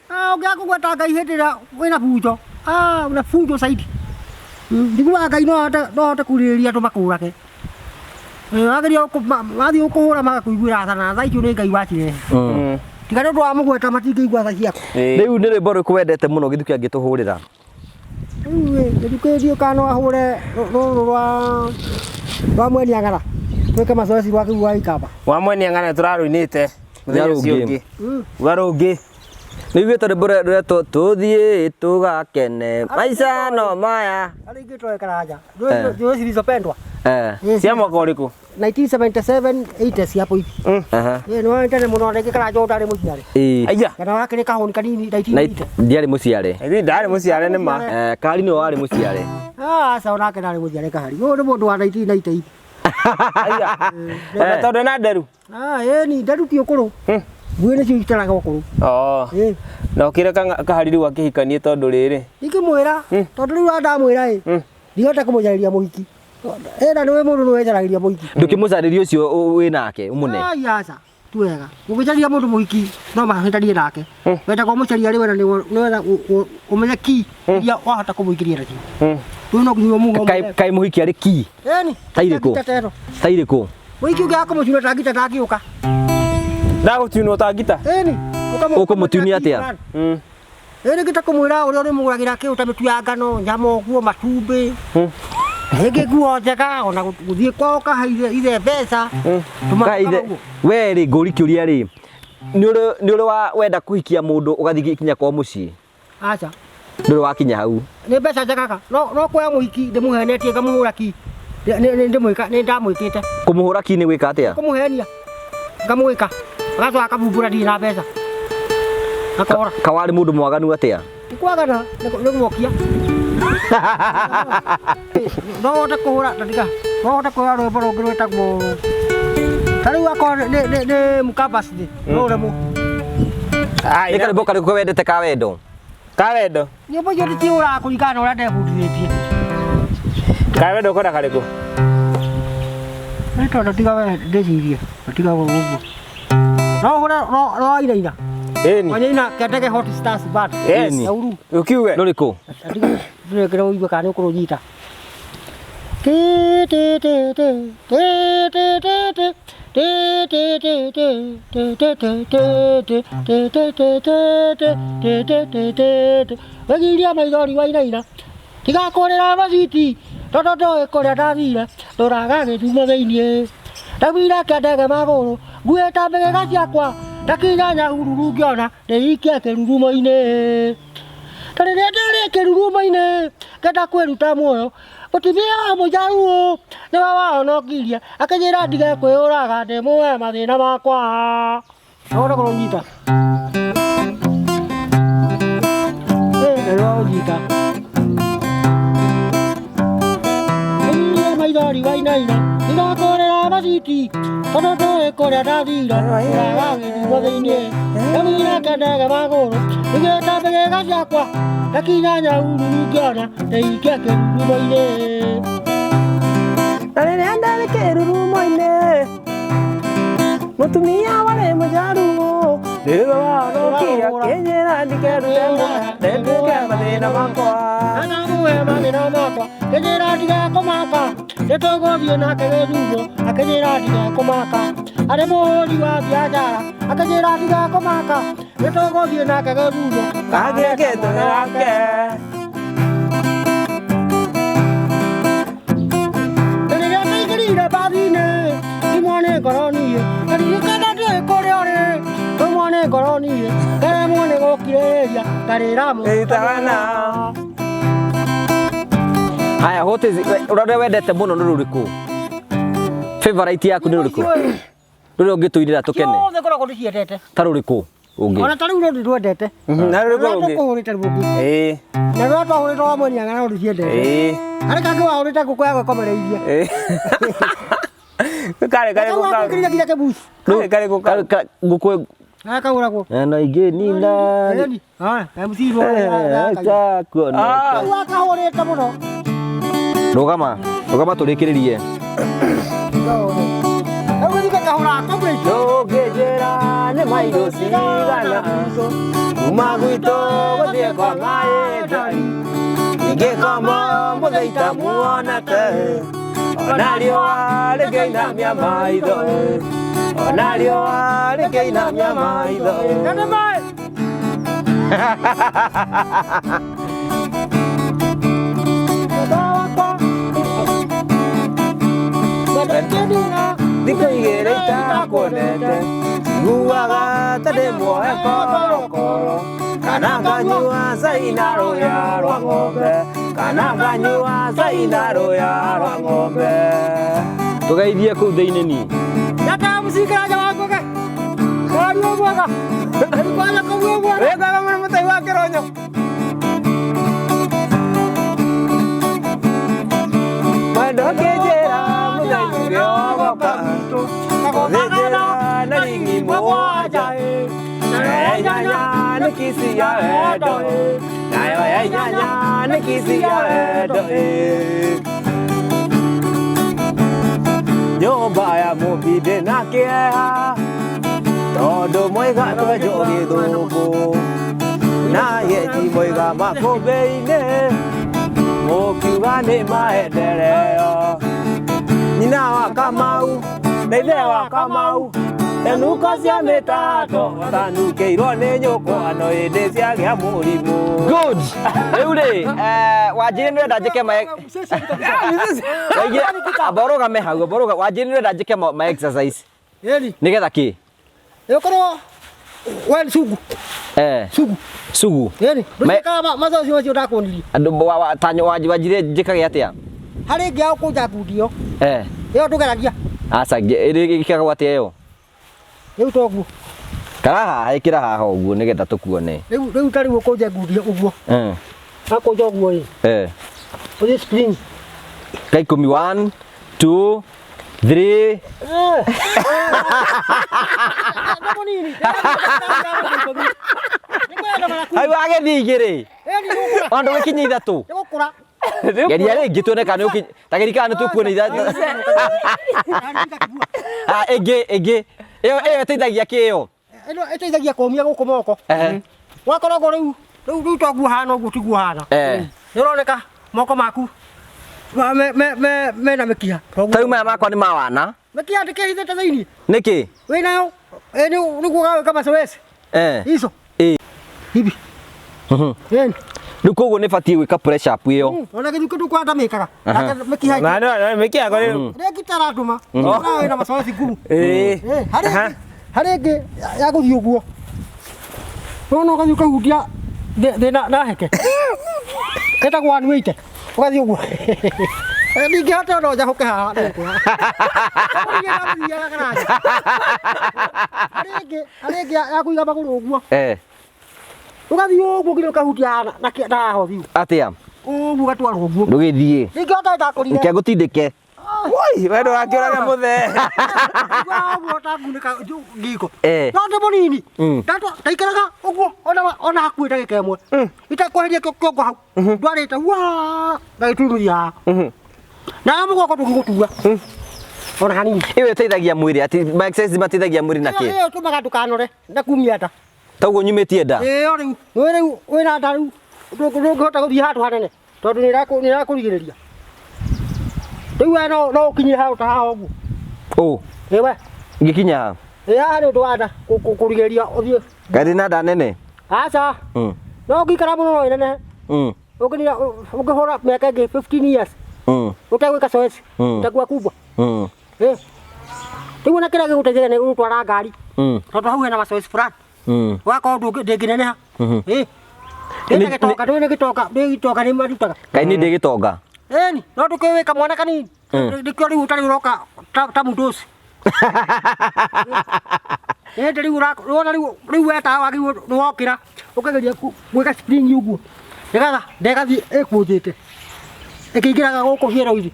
ũngĩaga kũgweta Ngai hĩndĩ ĩrĩa wĩna bunjo una bunjo saidi ndiguaga Ngai no hote kũrĩrĩria andũ makũrage wageria wathiĩ ũkũhũra magakũiguĩra thana thaa icio nĩ Ngai wacirehe tiga nĩ ũndũ wa mũgweta matingĩigua tha ciaku rĩu nĩ rwĩmbo rũrĩkũ wendete mũno gĩthuki angĩtũhũrĩra gĩthukĩrio kana no ahũre rũrũ rwa mweni ang'ara twĩke macoeci rwa kĩu wa ikamba wa mweni ang'ara tũrarũinĩte mũthenya ũcio ũngĩ wa rũngĩ nĩ iguĩte rwĩmbo rũrĩa tũthiĩ tũgakene maica no maya arĩ ingĩ twekara nja rwĩmbo zilizopendwa cia mwaka ũrĩkũ 1977 80 hapo hivi nĩ wendete mũno ndĩngĩkara nja ũtarĩ mũciarĩ aya kana wakĩrĩ kahũni kanini 1980 ndiarĩ mũciarĩ ndarĩ mũciarĩ nĩ ma kari nĩ warĩ mũciarĩ aca onake ndarĩ mũciarĩ kahari ũyũ nĩ mũndũ wa 1980 aya tondũ na nderu ĩni nderu ti ũkũrũ nguo nĩcio itaraga ũkũrũ na ũkĩre kahari rĩu akĩhikanie tondũ rĩrĩ ingĩmwĩra tondũ rĩu ndamwĩra ndihota kũmũcarĩria mũhiki ĩna nĩwe mũndũ nĩwecaragĩria mũhiki ndũkĩmũcarĩria ũcio wĩ nake ũmũne aca tu wega ũngĩcaria mũndũ mũhiki no mahĩtanie nake wenda kũmũcaria rĩ wena nĩwenda ũmenye ki iria wahota kũmũikĩria nacio rĩu no nginya ũmuge kaĩ mũhiki arĩ ki ĩni ta irĩkũ mũhiki ũngĩaga kũmũcuna tangita ndangĩũka ndagũtunwo ta ngita ĩni ũkũmũtunia atĩa ĩni ngĩta kũmwĩra ũrĩa ũrĩmũgũragĩra kĩu ta mĩtu ya ngano nyama ũguo matumbĩ rĩngĩ nguo njega ona gũthiĩ kwao kahaire ithe mbeca we rĩ ngũri kĩũria rĩ nĩ ũrĩ wenda kũhikia mũndũ ũgathiĩ kinya kwa mũciĩ aca ndũrĩ wakinya hau nĩ mbeca njagaga no kuoya mũhiki ndĩmũhenetie ngamũhũra ki nĩ ndamwĩkĩte kũmũhũra ki nĩ gwĩka atĩa kũmũhenia ngamwĩka agacoka akabumbũra ndirĩ na mbeca akora kawarĩ mũndũ mwaganu atĩa kwagana nĩ guokia no hote kũhũra ndatiga no hote kũhũra rwĩmbo rũngĩ rwĩtagwo ta rĩu akorwo nĩ mukabacithĩ no ũremwo nĩ karĩmbo karĩkũ wendete ka wendo nyĩmbo icio ticiũraga kũringana na ũrĩa ndebundithĩtie ka wendo ũkwenda karĩkũ nĩ tondũ tiga we ndĩcirie tiga ũguo no ũhũre rwainaina wanyaina ketege hot stars bad eni ukiuge rũrĩkũ ndĩrekere ũigue kana nĩ ũkũrũnyita wegiria maithori wainaina tigakũrĩra maciti tondũ ndoĩ kũrĩa ndathire ndũraga gĩthumo thĩiniĩ ndaumire kendege magũrũ nguĩta mbĩgĩga ciakwa ndakinya nyahururu ngĩona ndĩikia kĩrurumo-inĩ ta rĩrĩa ndĩrĩ kĩrurumo-inĩ ngenda kwĩruta muoyo mũtumia mũjaruo nĩwe wahonokirie akĩnjĩra ndige kwĩyũraga ndĩmũhe mathĩna makwa nohote kũrũnyita nĩrwaũnyita maithori wainaina ndĩrakũrĩra maciti tondũ ndoĩ kũrĩa ndathire ũraga gĩthumo thĩiniĩ ndaumire kendege magũrũ ngĩta mbĩgĩga ciakwa ndakinya nyahururu ngĩona ndĩikia kĩrurumo-inĩ na rĩrĩa ndarĩ kĩrurumo-inĩ mũtumia warĩ mũjaruo nĩwe wahonokia akĩnjĩra ndikerute muoya ndĩnduĩke mathĩna makwa ndamũhe mathĩna makwa akĩnjĩra ndigekũmaka nĩtũgũthiĩ nake gĩthumo akĩnjĩra ndigekũmaka arĩ mũhũri wa biacara akĩnjĩra ndigekũmaka nĩtũgũthiĩ nake gĩthumo kangĩkĩte wake rĩrĩa ndaingĩrire mbathi-inĩ ndimwone ngoro niĩ ndaririkana ndĩĩ kũrĩa ũrĩ tũmwone ngoro niĩ ngaremwo nĩ gũkirĩrĩria ngarĩra mũitagana haya ũrĩa wendete mũno nĩ rũrĩkũ favorite yaku nĩ rũrĩkũ rũrĩa ũngĩtũinĩra tũkene ciothe ngoragwo ndĩciendete ta rũrĩkũ ungi ona tari ro ndwendete na rwimbo rungi kuhurite rwimbo na rwa twahurite wa mwanya ngana uri ciendete ari kangi wa urite guku ya gwekomereirie kare kare guku akaguragwo na ingi nina MC ro ta kuona akahurite muno rugama turikiririe Njera nĩ mairo cigana kuma gwitũ gũthiĩ kwa maĩndai ingĩkoma mũthĩita muonete ona riũa rĩngĩinamia maitho ona riũa rĩngĩinamia maitho thikũ igĩrĩ itakuonete nguaga ta ndĩ muohe korokoro kana nganyua cai na rũya rwa ng'ombe kana nganyua cai na rũya rwa ng'ombe tugeithie kũu thĩinĩ ni Nyata mũcikĩra nja wa ngũkĩ kariũ mwega kwanja kũguo mwega wĩkaga mũno mũtai wa Kirunyu mwendo kĩnjĩra mũthenya ũrĩa ũgoka gũthĩnjĩra na ringi mũgwanja nayo inyanya nĩ kisi ya wendo nayo inyanya nĩ kisi ya wendo nyũmba ya mũmbinde na kĩeha tondũ mwĩga twenjwo gĩthũngũ na yeti mwĩga makũmbĩ-inĩ mũkiuga nĩ maendereo nyina wa Kamau na ithe wa Kamau enuko cia mĩtato tanukĩirwo nĩ nyũkwa no hĩndĩ ciagĩa mũrimũ good rĩu rĩ wanjĩrĩ nĩwenda njĩke aborũgame hau wanjĩrĩ nĩwenda njĩke ma exercise nĩgetha kĩ ĩkorwo we sugu sugu ndũcikaga macoci macio ndakuonirie andũ tanyo wanjĩrĩ njĩkage atĩa harĩ ngĩ ya kũnja ngundi ĩyo ndũgeragia aca ĩgĩkaga atĩa ĩyo rĩu toguo kana haha ĩkĩra haha ũguo nĩgetha tũkuone rĩu tarĩu ũkũnja ngundi ũguo akũnja ũguo ĩ ũthiĩ spring kaikũmi 1 2 3 hau agĩthiĩ igĩrĩ ona ndũgĩkinya ithatũ geria rĩngĩ tuone kana tagerikana nĩtũkuona ithatũ ĩngĩ ĩyo ĩteithagia kĩ ĩyo ĩno ĩteithagia kũmia gũkũ moko wakoragwo rĩu toguo hana ũguo tiguo hana nĩũroneka moko maku mena mĩkiha tarĩu maya makwa nĩ mawana mĩkiha ndĩkĩhithĩte thĩinĩ nĩkĩ wĩnayo nĩguo gawĩka macoeci ico hivi rĩu koguo nĩbatiĩ gwĩka press up ĩyo ona gĩthuko ndũkwenda mĩkaga mĩkiha mĩkiha rĩu rĩngĩtara ndũma wĩna macoeci ngumu harĩ ĩngĩ ya gũthiĩ ũguo wona ũgathiĩ ũkahundia thĩ na heke ĩtagwo anuĩte ũgathiĩ ũguo ndingĩhota ona njahũke haha harĩ ĩngĩ ya kũiga magũrũ ũguo ũgathiĩ ũguo nginya ũkahutia na haha ũthiũ atĩa ũguo ũgatwara ũguo ndũgĩthiĩ ndingĩhota ndakũrire reke ngũtindĩke we ndũrakĩũraga mũthee ũguo tangunĩka ngiko no ndĩ mũnini ndaikaraga ũguo ona hakuĩ ndagĩka ĩmwe itakweheria kĩongo hau ndwarĩte ngagĩtururia haha na mũgoko ndũngĩgũtua ona hanini ĩyo ĩteithagia mwĩrĩ ati ma exercise mateithagia mwĩrĩ na kĩ ĩyo ĩtũmaga ndũkanore na kumia nda taguo nyumĩtie nda rĩu wĩna nda rĩu ndũngĩhota gũthiĩ handũ hanene tondũ nĩrakũrigĩrĩria rĩu we no ũkinyire handũ ta haha ũguo ĩwe ngĩkinya haha haha nĩ ũndũ wa nda kũrigĩrĩria ũthiĩ kaĩ ndĩ na nda nene aca no ũngĩikara mũno no ĩnenehe ũngĩhũra mĩaka ĩngĩ 15 years ũtegwĩka coeci ũtegua kumbwa rĩu ona kĩrĩa gĩgũteithagia nĩ gũtwara ngari tondũ hau hena macoeci fulani wakorwo ndĩngĩneneha gĩtonga nĩ marutaga kaĩ nĩ ndĩ gĩtonga ĩni no ndũkĩwĩka mwana kanini ndĩkĩo rĩu ũtarĩ ũroka ta mũndũ ũcio riu weta wagi wokira ukageria gwika spring uguo ndagathi ikunjite ikingiraga guku hiero-ini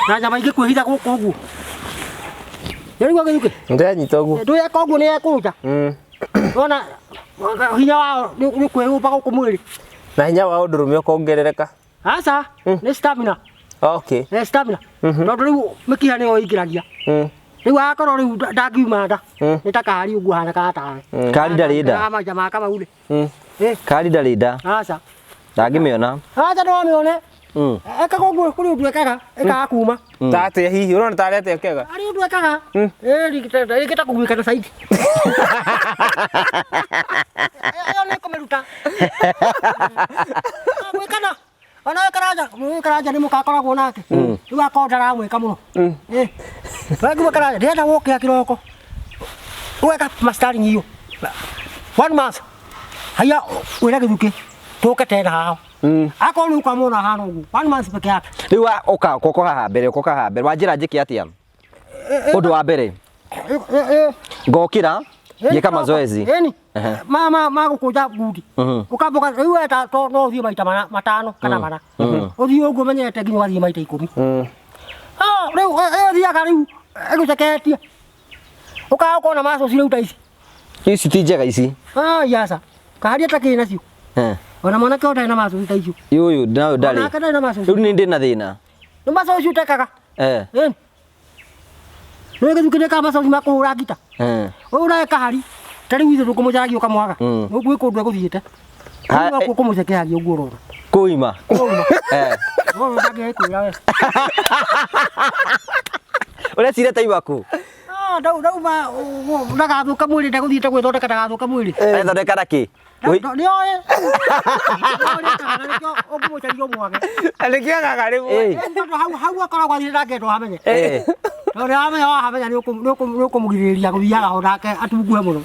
na nyama ingĩ kwĩhitha gũkũ ũguo riu agĩthuke ndanyita ũguo ndweka ũguo nĩ ekũnja wona hinya wao nĩ kwĩhumba gũkũ mwĩrĩ na hinya wao ndũrũme ũkongerereka aca nĩ stamina okay stamina tondũ rĩu mĩkiha nĩyo ĩingĩragia rĩu akorwo rĩu ndangiuma nda nĩ ta kari ũguo hana katawe kari ndarĩ nda manja ma Kamau-rĩ kari ndarĩ nda aca ndangĩmĩona aca no mĩone ekaga ũguo kũrĩ ũndũ ekaga ekaga kuma ta atĩa hihi ũrona ta arĩa atĩa ekaga arĩ ũndũ ekaga rĩngĩta kũguĩkana saidi ĩyo nĩ kũmĩruta gwĩkana ona karanja nĩ mũkakoragwo nake rĩu akorwo ndaramwĩka mũno wengi karanja ndĩrenda gũkĩra kĩroko ũgeka mastering iyo 1 month haya wĩra gĩthukĩ tũke tena hao akorwo nĩ ũkamwona hana ũguo 1 month peke yake rĩu ũka haha mbere wanjĩra njĩke atĩa ũndũ wa mbere ngokĩra ngĩka mazoezi ma gũkũnja ngundi ũkamboka rĩu weta no ũthiĩ maita 5 kana 4 ũthiĩ ũguo menyete nginya ũgathiĩ maita 10 rĩu ũthiaga rĩu ĩgũceketie ũkaga ũkona macoci rĩu ta ici ti njega ici yaca kaharia takĩrĩ nacio ona mwanake ũtarĩ na macoci ta icio yũyũ nayo ndarĩ rĩu nĩ ndĩ na thĩna nĩ macoci ũtekaga nĩ gĩthukĩ ka macoci ma kũhũra ngita ũreka hari ta rĩu ithe ndũkũmũcaragia ũkamwaga ũguo kũndũ egũthiĩte ũkũmũcekehagia ũguo ũrona kũima ũrecire ta iwaku ndauma ndagathũka mwĩrĩ ndegũthiĩte gwĩthondeka ndagathũka mwĩrĩ ethondeka na kĩ nĩoĩ ũngĩmũcaria ũmwage nĩkĩagaga rĩmwe hau akoragwo athiĩ nake ndwamenye tondũ wamenya wahamenya nĩ ũkũmũgirĩrĩria gũthiaga ho nake atunguhe mũno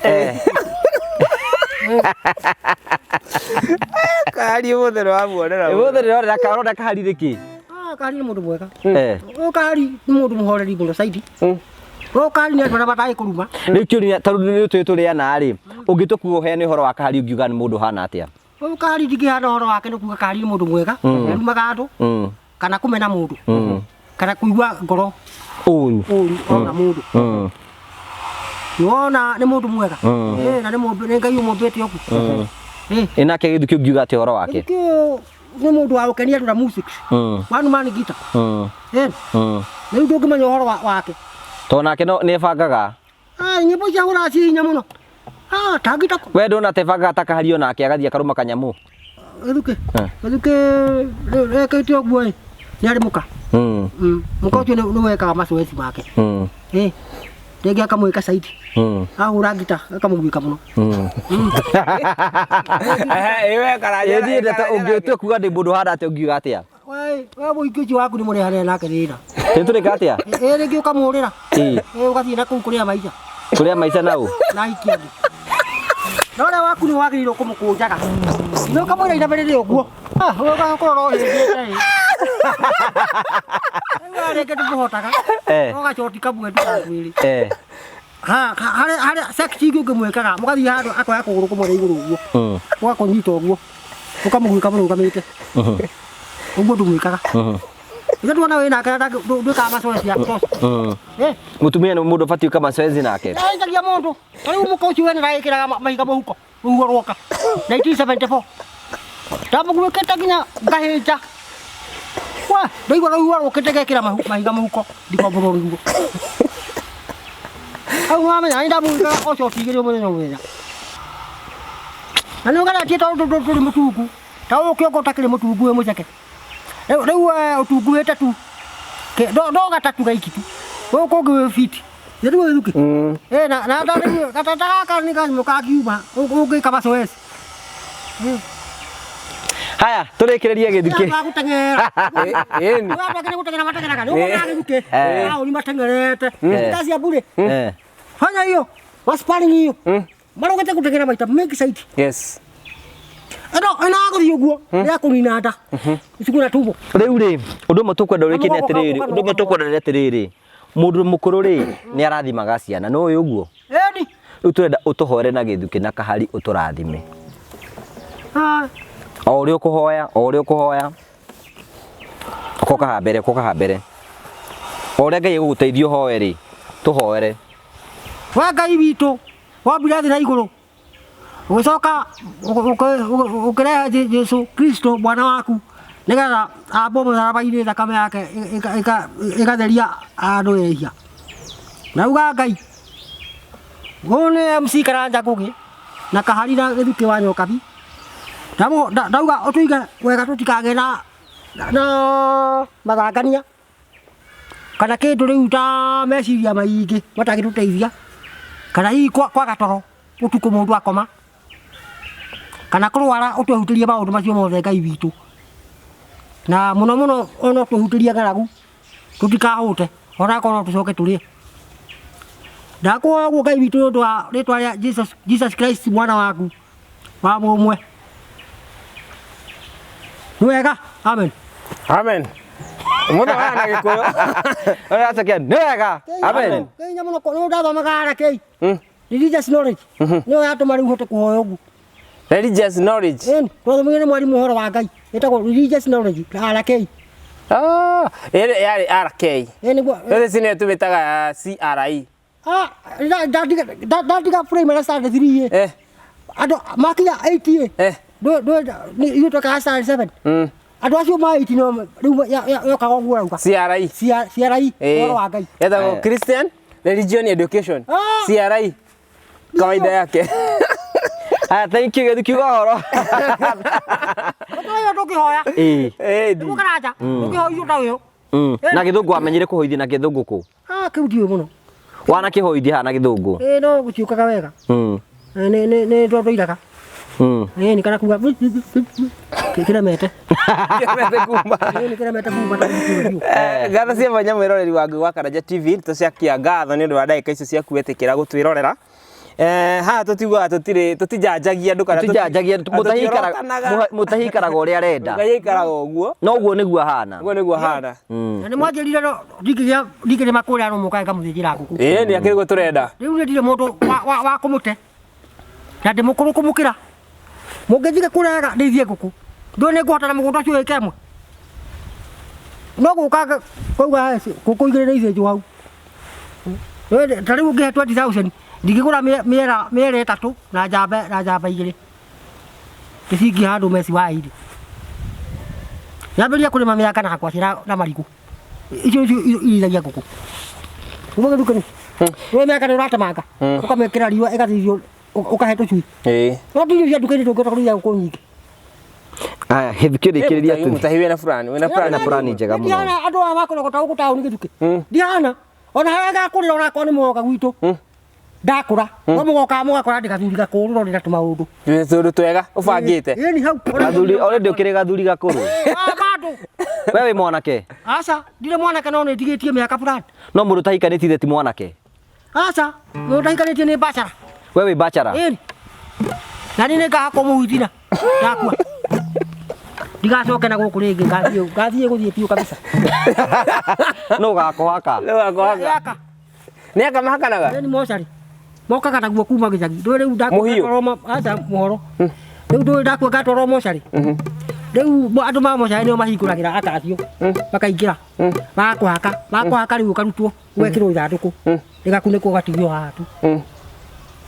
kari ũmũthĩ nĩwamuonera ũmũthĩ nĩrorera karona kahari rĩkĩ kahari nĩ mũndũ mwega kahari nĩ mũndũ mũhoreri mũno saidi kahari nĩ andũ arĩa matagĩ kũruma rĩu kĩũria tarũ nĩ tũĩ tũrĩana-rĩ ũngĩtũkuga ũheane ũhoro wa kahari ũngiuga nĩ mũndũ hana atĩa kahari ndingĩheana ũhoro wake nĩ kuga kahari nĩ mũndũ mwega arumaga andũ kana kũmena mũndũ kana kũigua ngoro ũru ona mũndũ nĩwona nĩ mũndũ mwega na nĩ Ngai ũmũmbĩte ũguo nake gĩthu kĩu ũngiuga atĩ ũhoro wake nĩ mũndũ wa gũkenia andũ na music one man guitar rĩu ndũngĩmenya ũhoro wake tondũ nake nĩ ebangaga nyĩmbo cia hũra ci hinya mũno ta guitar we ndũna tebangaga ta kahari onake agathiĩ akarũma kanyamũ gĩthukĩ ekĩte ũguo nĩ arĩ mũka mũka ũcio nĩ wekaga macoeci make rĩngĩ akamwĩka saidi ahũra ngita akamũguĩka mũno ũngĩtua kuga ndĩ mũndũ hana atĩ ũngiuga atĩa we mũingĩ ũcio waku nĩ mũrehanĩre nake thĩna tũrĩka atĩa rĩngĩ ũkamũrĩra ũgathiĩ na kũu kũrĩa maica naũ na hikia andũ na ũrĩa waku nĩ wagĩrĩirwo kũmũkũnjaga nĩ ũkamwĩra inamĩrĩre ũguo ũgakorwo rĩngĩte rĩngĩ ndũmũhotaga ũgacoti kamwe ndũgatwĩrĩ harĩa sex ingĩ ũngĩmwĩkaga mũgathiĩ handũ akoya kũgũrũ kũmwe igũrũ ũguo ũgakũnyita ũguo ũkamũguĩka mũrũgamĩte ũguo ndũmwĩkaga ithe tuona wĩ nake ndwĩkaga macoeci ya mũtumia nĩ mũndũ ũbatiĩ gwĩka macoeci nake aithagia mũndũ rĩu mũka ũcio we nĩragĩkĩraga mahiga mũhuko rũhuho rwoka 1974 ndamũguĩkĩte nginya ngahĩnja ndaigua rũhuho rũkĩte gekĩra mahiga mũhuko ndikombũrwo rũhuho hau wamenya nĩ ndamũguĩkaga ũcoci igĩrĩ mũthenya na nĩ ũgaratie tondũ ndũrĩ mũtungu ta ũkĩongo ũtakĩrĩ mũtungu wĩ mũceke rĩu ũtunguhĩte tu no gatatu gaiki tu kũngĩ wĩ biti rĩu gĩthukĩ na gatata gaka nĩ kanyamũ kangiuma ũngĩka macoeci haya tũrĩkĩrĩrie gĩthukĩ gũteng'era mateng'eraga nĩ ũgũthaga gĩthukĩ nĩ mateng'erete kazi ya burĩ fanya hiyo wasparing hiyo marogete gũteng'era maita mengi saidi yes ena gũthiĩ ũguo nĩ akũnina nda icuku na tumbo rĩu rĩ ũndũ ũmwe tũkwenda ũrĩkie nĩ atĩrĩrĩ mundu mukuru ri ni arathimaga ciana no uyu guo eni riu turenda utuhore na githuki na kahari uturathime o uri ukuhoya koka hambere o ria Ngai guguteithia hoye ri tuhoere wa Ngai witu wa mbirathi na iguru ugicoka ukirehe Jesu Kristo mwana waku nigetha ambo mũtharaba-inĩ thakame yake ĩgatheria andũ ehia na uga Ngai ũyũ nĩ MC Karanja Ngugi na kahari na gĩthuki wa Nyokabi ndauga ũtũige wega tũtikagĩe na mathangania kana kĩndũ rĩu ta meciria maingĩ matangĩtũteithia kana hihi kwaga toro ũtukũ mũndũ akoma kana kũrwara ũtwehutĩrie maũndũ macio mothe Ngai witũ na mũno ona twehutĩrie ng'aragu tũtikahũte onakorwo tũcoke tũrĩe ndakwĩhoya ũguo Ngai witũ nĩ ũndũ wa rĩtwa rĩa Jesus Christ mwana waku wa mũmwe nĩ wega amen Mũndũ wana Gĩkũyũ oya acakia nĩ wega amen Kenya mũno nĩ ndathomaga arakei religious knowledge nĩyo yatũma rĩu hote kũhoya ũguo religious knowledge twathomire nĩ mwarimũ ũhoro wa Ngai ĩtagwo religious knowledge arakei yarĩ RK ici nĩyo tũmĩtaga CRE ndatiga primary standard 3 andũ makinya 8 ithuĩ twekaga standard 7 andũ acio ma 8 no rĩu yokaga ũguo rauga CRE ũhoro wa Ngai yetagwo Christian Religion Education CRE kawaida yake thank you githuki goro ũtũyo ndũkĩhoya nĩguo Karanja ndũkĩhoithio ta ũyũ na gĩthũngũ wamenyire kũhoithia na gĩthũngũ kũ kĩu ndiũĩ mũno wana kĩhoithia hana gĩthũngũ no gũtiũkaga wega nĩ ndũiraga nĩ kana kuga kĩremete kumba ngatho cia mwanya mwĩroreri wa Ngugi wa Karanja TV tũciakia ngatho nĩ ũndũ wa ndagĩka icio ciaku wetĩkĩra gũtwĩrorera haha tũtiugaga tũtijanjagia andũ kana tũtijanjagia Mutahi ikaraga ũrĩa arenda Ngai ikaraga ũguo no ũguo nĩguo hana na nĩ mwanjĩrire ndingĩrĩma kũrĩa arũ mũkae ngamũthĩnjĩra ngũkũ nĩ akĩrĩ guo tũrenda rĩu nĩ ndirĩ mũndũ wa kũmũte na ndĩ mũkũrũ kũmũkĩra mũngĩnjige kũrega ndeithie ngũkũ ndũĩ nĩ ngũhota na mũgũnda ũcio ĩka ĩmwe no gũka kauga ngũkũ igĩrĩ nĩ ithĩnjwo hau ta rĩu ũngĩhe 20,000 ndingĩgũra mĩera ĩtatũ na njamba igĩrĩ gĩcingi handũ meci wa iri nyambĩrĩria kũrĩma mĩanga na ngwacĩ na marigũ icio irithagia ngũkũ kuma gĩthukĩ nĩ mĩanga nĩ ũratemanga ũkamĩkĩra riũa ĩgathithio ũkahe tũcui no tirio cia nduka-inĩ tũngĩhota kũruithia ngũkũ nyingĩ aya gĩthukĩ rĩkĩrĩria tu Mutahi wĩna fulani njega mũno ndihana andũ aya makorogota gũkũ taũni gĩthukĩ ndihana ona harĩa ngakũrĩra onakorwo nĩ mũgoka gwitũ ndakũra no mũgoka mũgakora ndĩ gathuri gakũrũ no ndĩna tũmaũndũ tũndũ twega ũbangĩte ĩni hau gathuri already ũkĩrĩ gathuri gakũrũ we wĩ mwanake aca ndirĩ mwanake no nĩndigĩtie mĩaka fulani no mũndũ ũtahikanĩtie ti mwanake aca mũndũ ũtahikanĩtie nĩ bacara we wĩ bachelor na nĩ ngahakwo mũhutina ndakua ndigacoke na gũkũ rĩngĩ ngathiĩ gũthiĩ piũ kabisa no gakũhaka nĩ akamahakanaga nĩ mocarĩ mokaga naguo kuma gĩcagi ndũĩ rĩu ndakuo aca mũhoro rĩu ndũĩ ndakuo ngatwarwo mocarĩ rĩu andũ ma mocarĩ nĩo mahingũragĩra akacio makaingĩra makũhaka rĩu ũkarutwo gwekĩrwo ithandũkũ rĩgakunĩkwo gatigio haha tu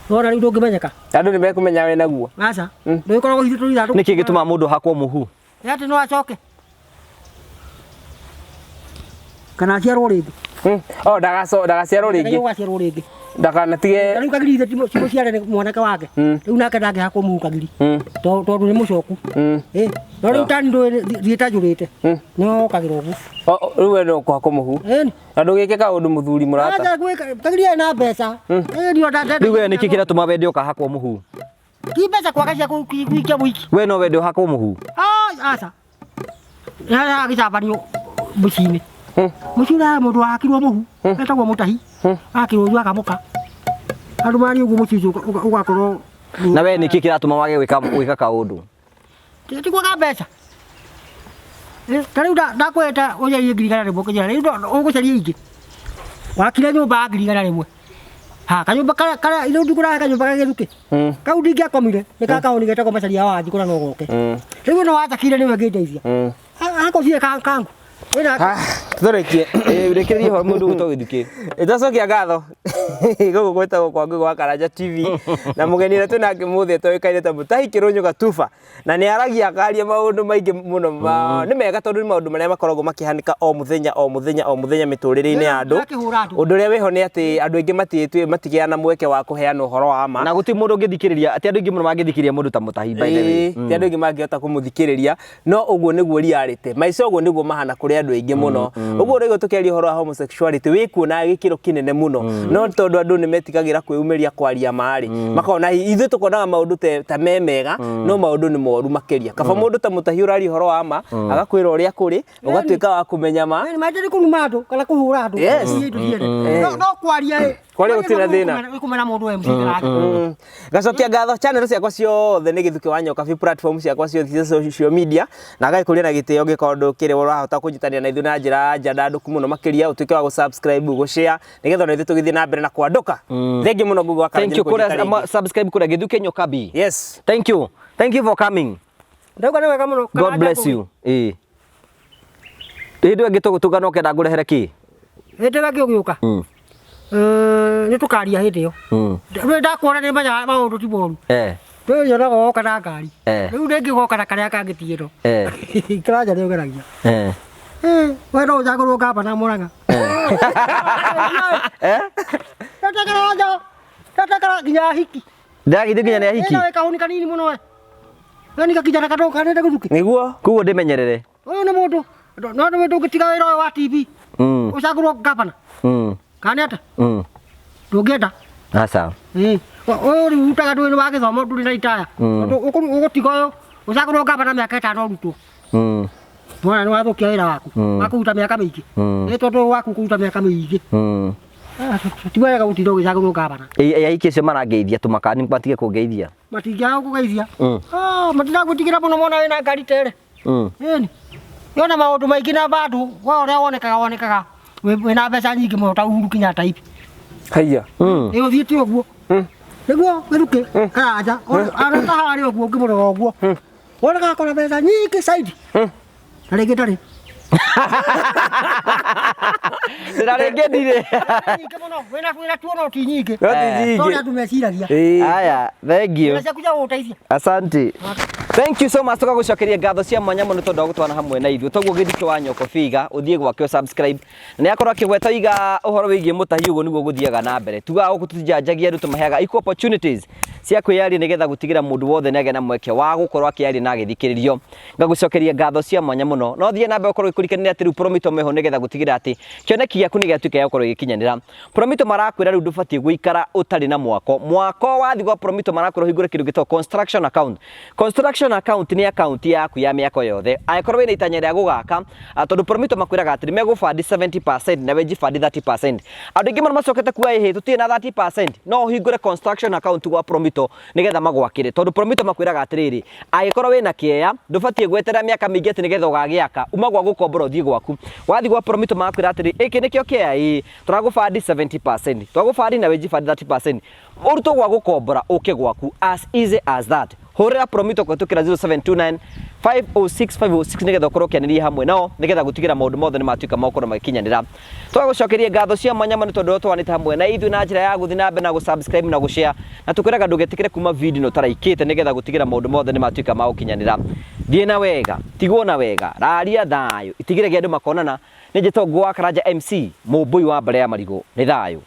wona rĩu ndũngĩmenyeka andũ nĩ mekũmenya we naguo aca ndũgĩkoragwo hithĩtwo ithandũkũ nĩkĩ gĩtũma mũndũ hakwo mũhu atĩ no acoke kana aciarwo rĩngĩ ndagaciarwo rĩngĩ ndakanatige rĩu kagiri ithe timũciare nĩ mwanake wake rĩu nake ndangĩhakwo mũhu kagiri tondũ nĩ mũcoku no rĩu tani ndũĩ thiĩte njũrĩte nĩokagĩra ũguo rĩu we no kũhakwo mũhu na ndũgĩke kaũndũ mũthuri mũrata kagiri ena mbeca rĩu we nĩkĩ kĩratũma wende ũkahakwo mũhu ti mbeca kwaga cia gũikia mũiki we no wende ũhakwo mũhu aca gĩcambanio mũciĩ-inĩ mũciĩ ũrĩa mũndũ wahakirwo mũhu etagwo Mutahi akĩrwo ũguo akamũka andũ mari ũguo mũciĩ ũcio ũgakorwo na we nĩkĩ kĩratũma wage gwĩka kaũndũ ti kwaga mbeca ta rĩu ndakwĩte ũcarie ngiri kana rĩmwe kĩnjĩra rĩu ũgũcaria ingĩ wakire nyumba ngirigana rimwe ha kanyumba kara ino ndukura kanyumba kageruke kau ndingia komire nikakaonige tako macaria wa thikura no goke riu no watakire niwe ngindeithia akothie kangu turekie urekererie ho mundu gutogithiki itacokia ngatho gugu gwetagwo kwa Nguo wa Karanja TV na mugeni wetu nake muthe toikaire ta Mutahi Kirunyu Gatuba na ni aragia akaria maundu maingi muno ni mega tondu ni maundu maria makoragwo makihanika o muthenya miturire-ini ya andu undu ria weho ni ati andu aingi matiitwe matigiana mweke wa kuheana uhoro wa ma na guti mundu ngithikiriria ati andu aingi muno mangithikiriria mundu ta Mutahi by the way ti andu aingi mangihota kumuthikiriria no uguo niguo reality maica uguo niguo mahana kuri andu aingi muno uguo rego tukiaria uhoro wa homosexuality wikuona gikiro kinene muno no tondu andu ni metigagira kwiyumiria kwaria mari makona ithu tukonaga maundu ta memega no maundu ni moru makiria kaba mundu ta Mutahi urari uhoro wa ma agakwira uria kuri ugatuika wa kumenya ma ni maitiri kunuma andu kana kuhura andu no kwaria kwaria gutira thina kumena mundu we mcikira gacokia ngatho channel ciakwa ciothe ni githuki wa nyoka platform ciakwa ciothe social media na agikuria na gitio gikondu kiri urahota kunyitania na ithu na njira njandanduku muno makiria utuike wa subscribe gushare nigetha na ithu tugithii na mbere na kwanduka thengi muno Nguo wa Karanja thank you kura subscribe kura githuki nyoka B yes thank you for coming ndauga ni wega muno God bless you hindu ingi tugutugana ukenda ngurehere ki hindi ingi ugiuka ni tukaria hindi iyo riu ndakuona ni manya maundu ti moru riu nyonaga woka na ngari riu ringi goka na karia kangitiiro kiranja ni ugeragia we no njagurwo ngabana Murang'a tatakara nginya hiki ndagithi nginya ni hiki ina kahuni kanini muno we ni kakijana kadogo kanenda guthuki niguo kuguo ndimenyerere uyu ni mundu no ni mundu ngitiga wira uyu wa TV ucagurwo ngabana kana ata ndungienda asa uyu riu utaga ndu wa githomo nduri na itaya ugutiga uyu ucagurwo ngabana miaka 5 rutwo mwana ni wathukia wira waku wakuruta miaka miingi ni tondu waku kuruta miaka miingi tiwega gutinda ugicagurwo ngabana aiki acio marangeithia tumakani matige kungeithia matingiaga kugeithia matinda gutigira muno mona wina ngari tere ni yona maundu maingi na bandu wa uria wonekaga wina mbeca nyingi muno ta Uhuru Kenyatta ipi haya ni uthiite uguo niguo wiruke Karanja ara ta hari uguo ngimurora uguo wonekaga kona mbeca nyingi saidi na ringi ndari ndiraringi ndire nyingi muno wina tuono ti nyingi nyingi andu meciragia aya thank you kuja guteithia asante thank you so much tukagucokeria ngatho cia mwanya muno tondu gutwana hamwe na ithuĩ toguo githiki wa nyoko figa uthie gwake subscribe na yakorwo akigweta iga uhoro wigie Mutahi uguo niguo guthiaga na mbere tuga gututijanjagia andu tumaheaga equal opportunities cia kwiyaria nigetha gutigira mundu wothe nage na mweke wa gukorwo akiyaria na agithikiririo ngagucokeria ngatho cia mwanya muno no thie na mbere ukorwo ikurikania ati riu promito meho nigetha gutigira ati kioneki giaku ni giatuika ya gukorwo gikinyanira promito marakwira riu ndubatie guikara utari na mwako wathi gwa promito marakwira hingure kindu gitwa construction account ni account yaku ya miako yothe aikorwo wina itanya ria gugaka tondu promito makwiraga ati megufandi 70% na weji fandi 30% andu ingi macokete kuwa ehe tutie na 30% no hingure construction account gwa promito nigetha magwakire tondu promito makwiraga atiriri aikorwo wina kieya ndubatie gwetera miaka mingi ati nigetha ugagiaka uma gwa gukombora uthie gwaku wathi gwa promito makwira atiri iki nikio kieya turagufandi 70% twagufandi na weji fandi 30% uruto gwa gukombora uke gwaku as easy as that horera promito kwatukira 0729 506 nigetha ukorwo kianiria hamwe nao nigetha gutigira maundu mothe ni matuika maukoro makinyanira twagucokeria ngatho cia mwanya muno tondu twanite hamwe na ithu na njira ya guthi na mbe na gusubscribe na gushare na tukwiraga ndugetikire kuma video no taraikite nigetha gutigira maundu mothe ni matuika magukinyanira thie na wega tigwo na wega raria thayo itigire andu makonana ni njitwo Nguo wa Karanja MC mumbui wa mbere ya marigo ni thayo.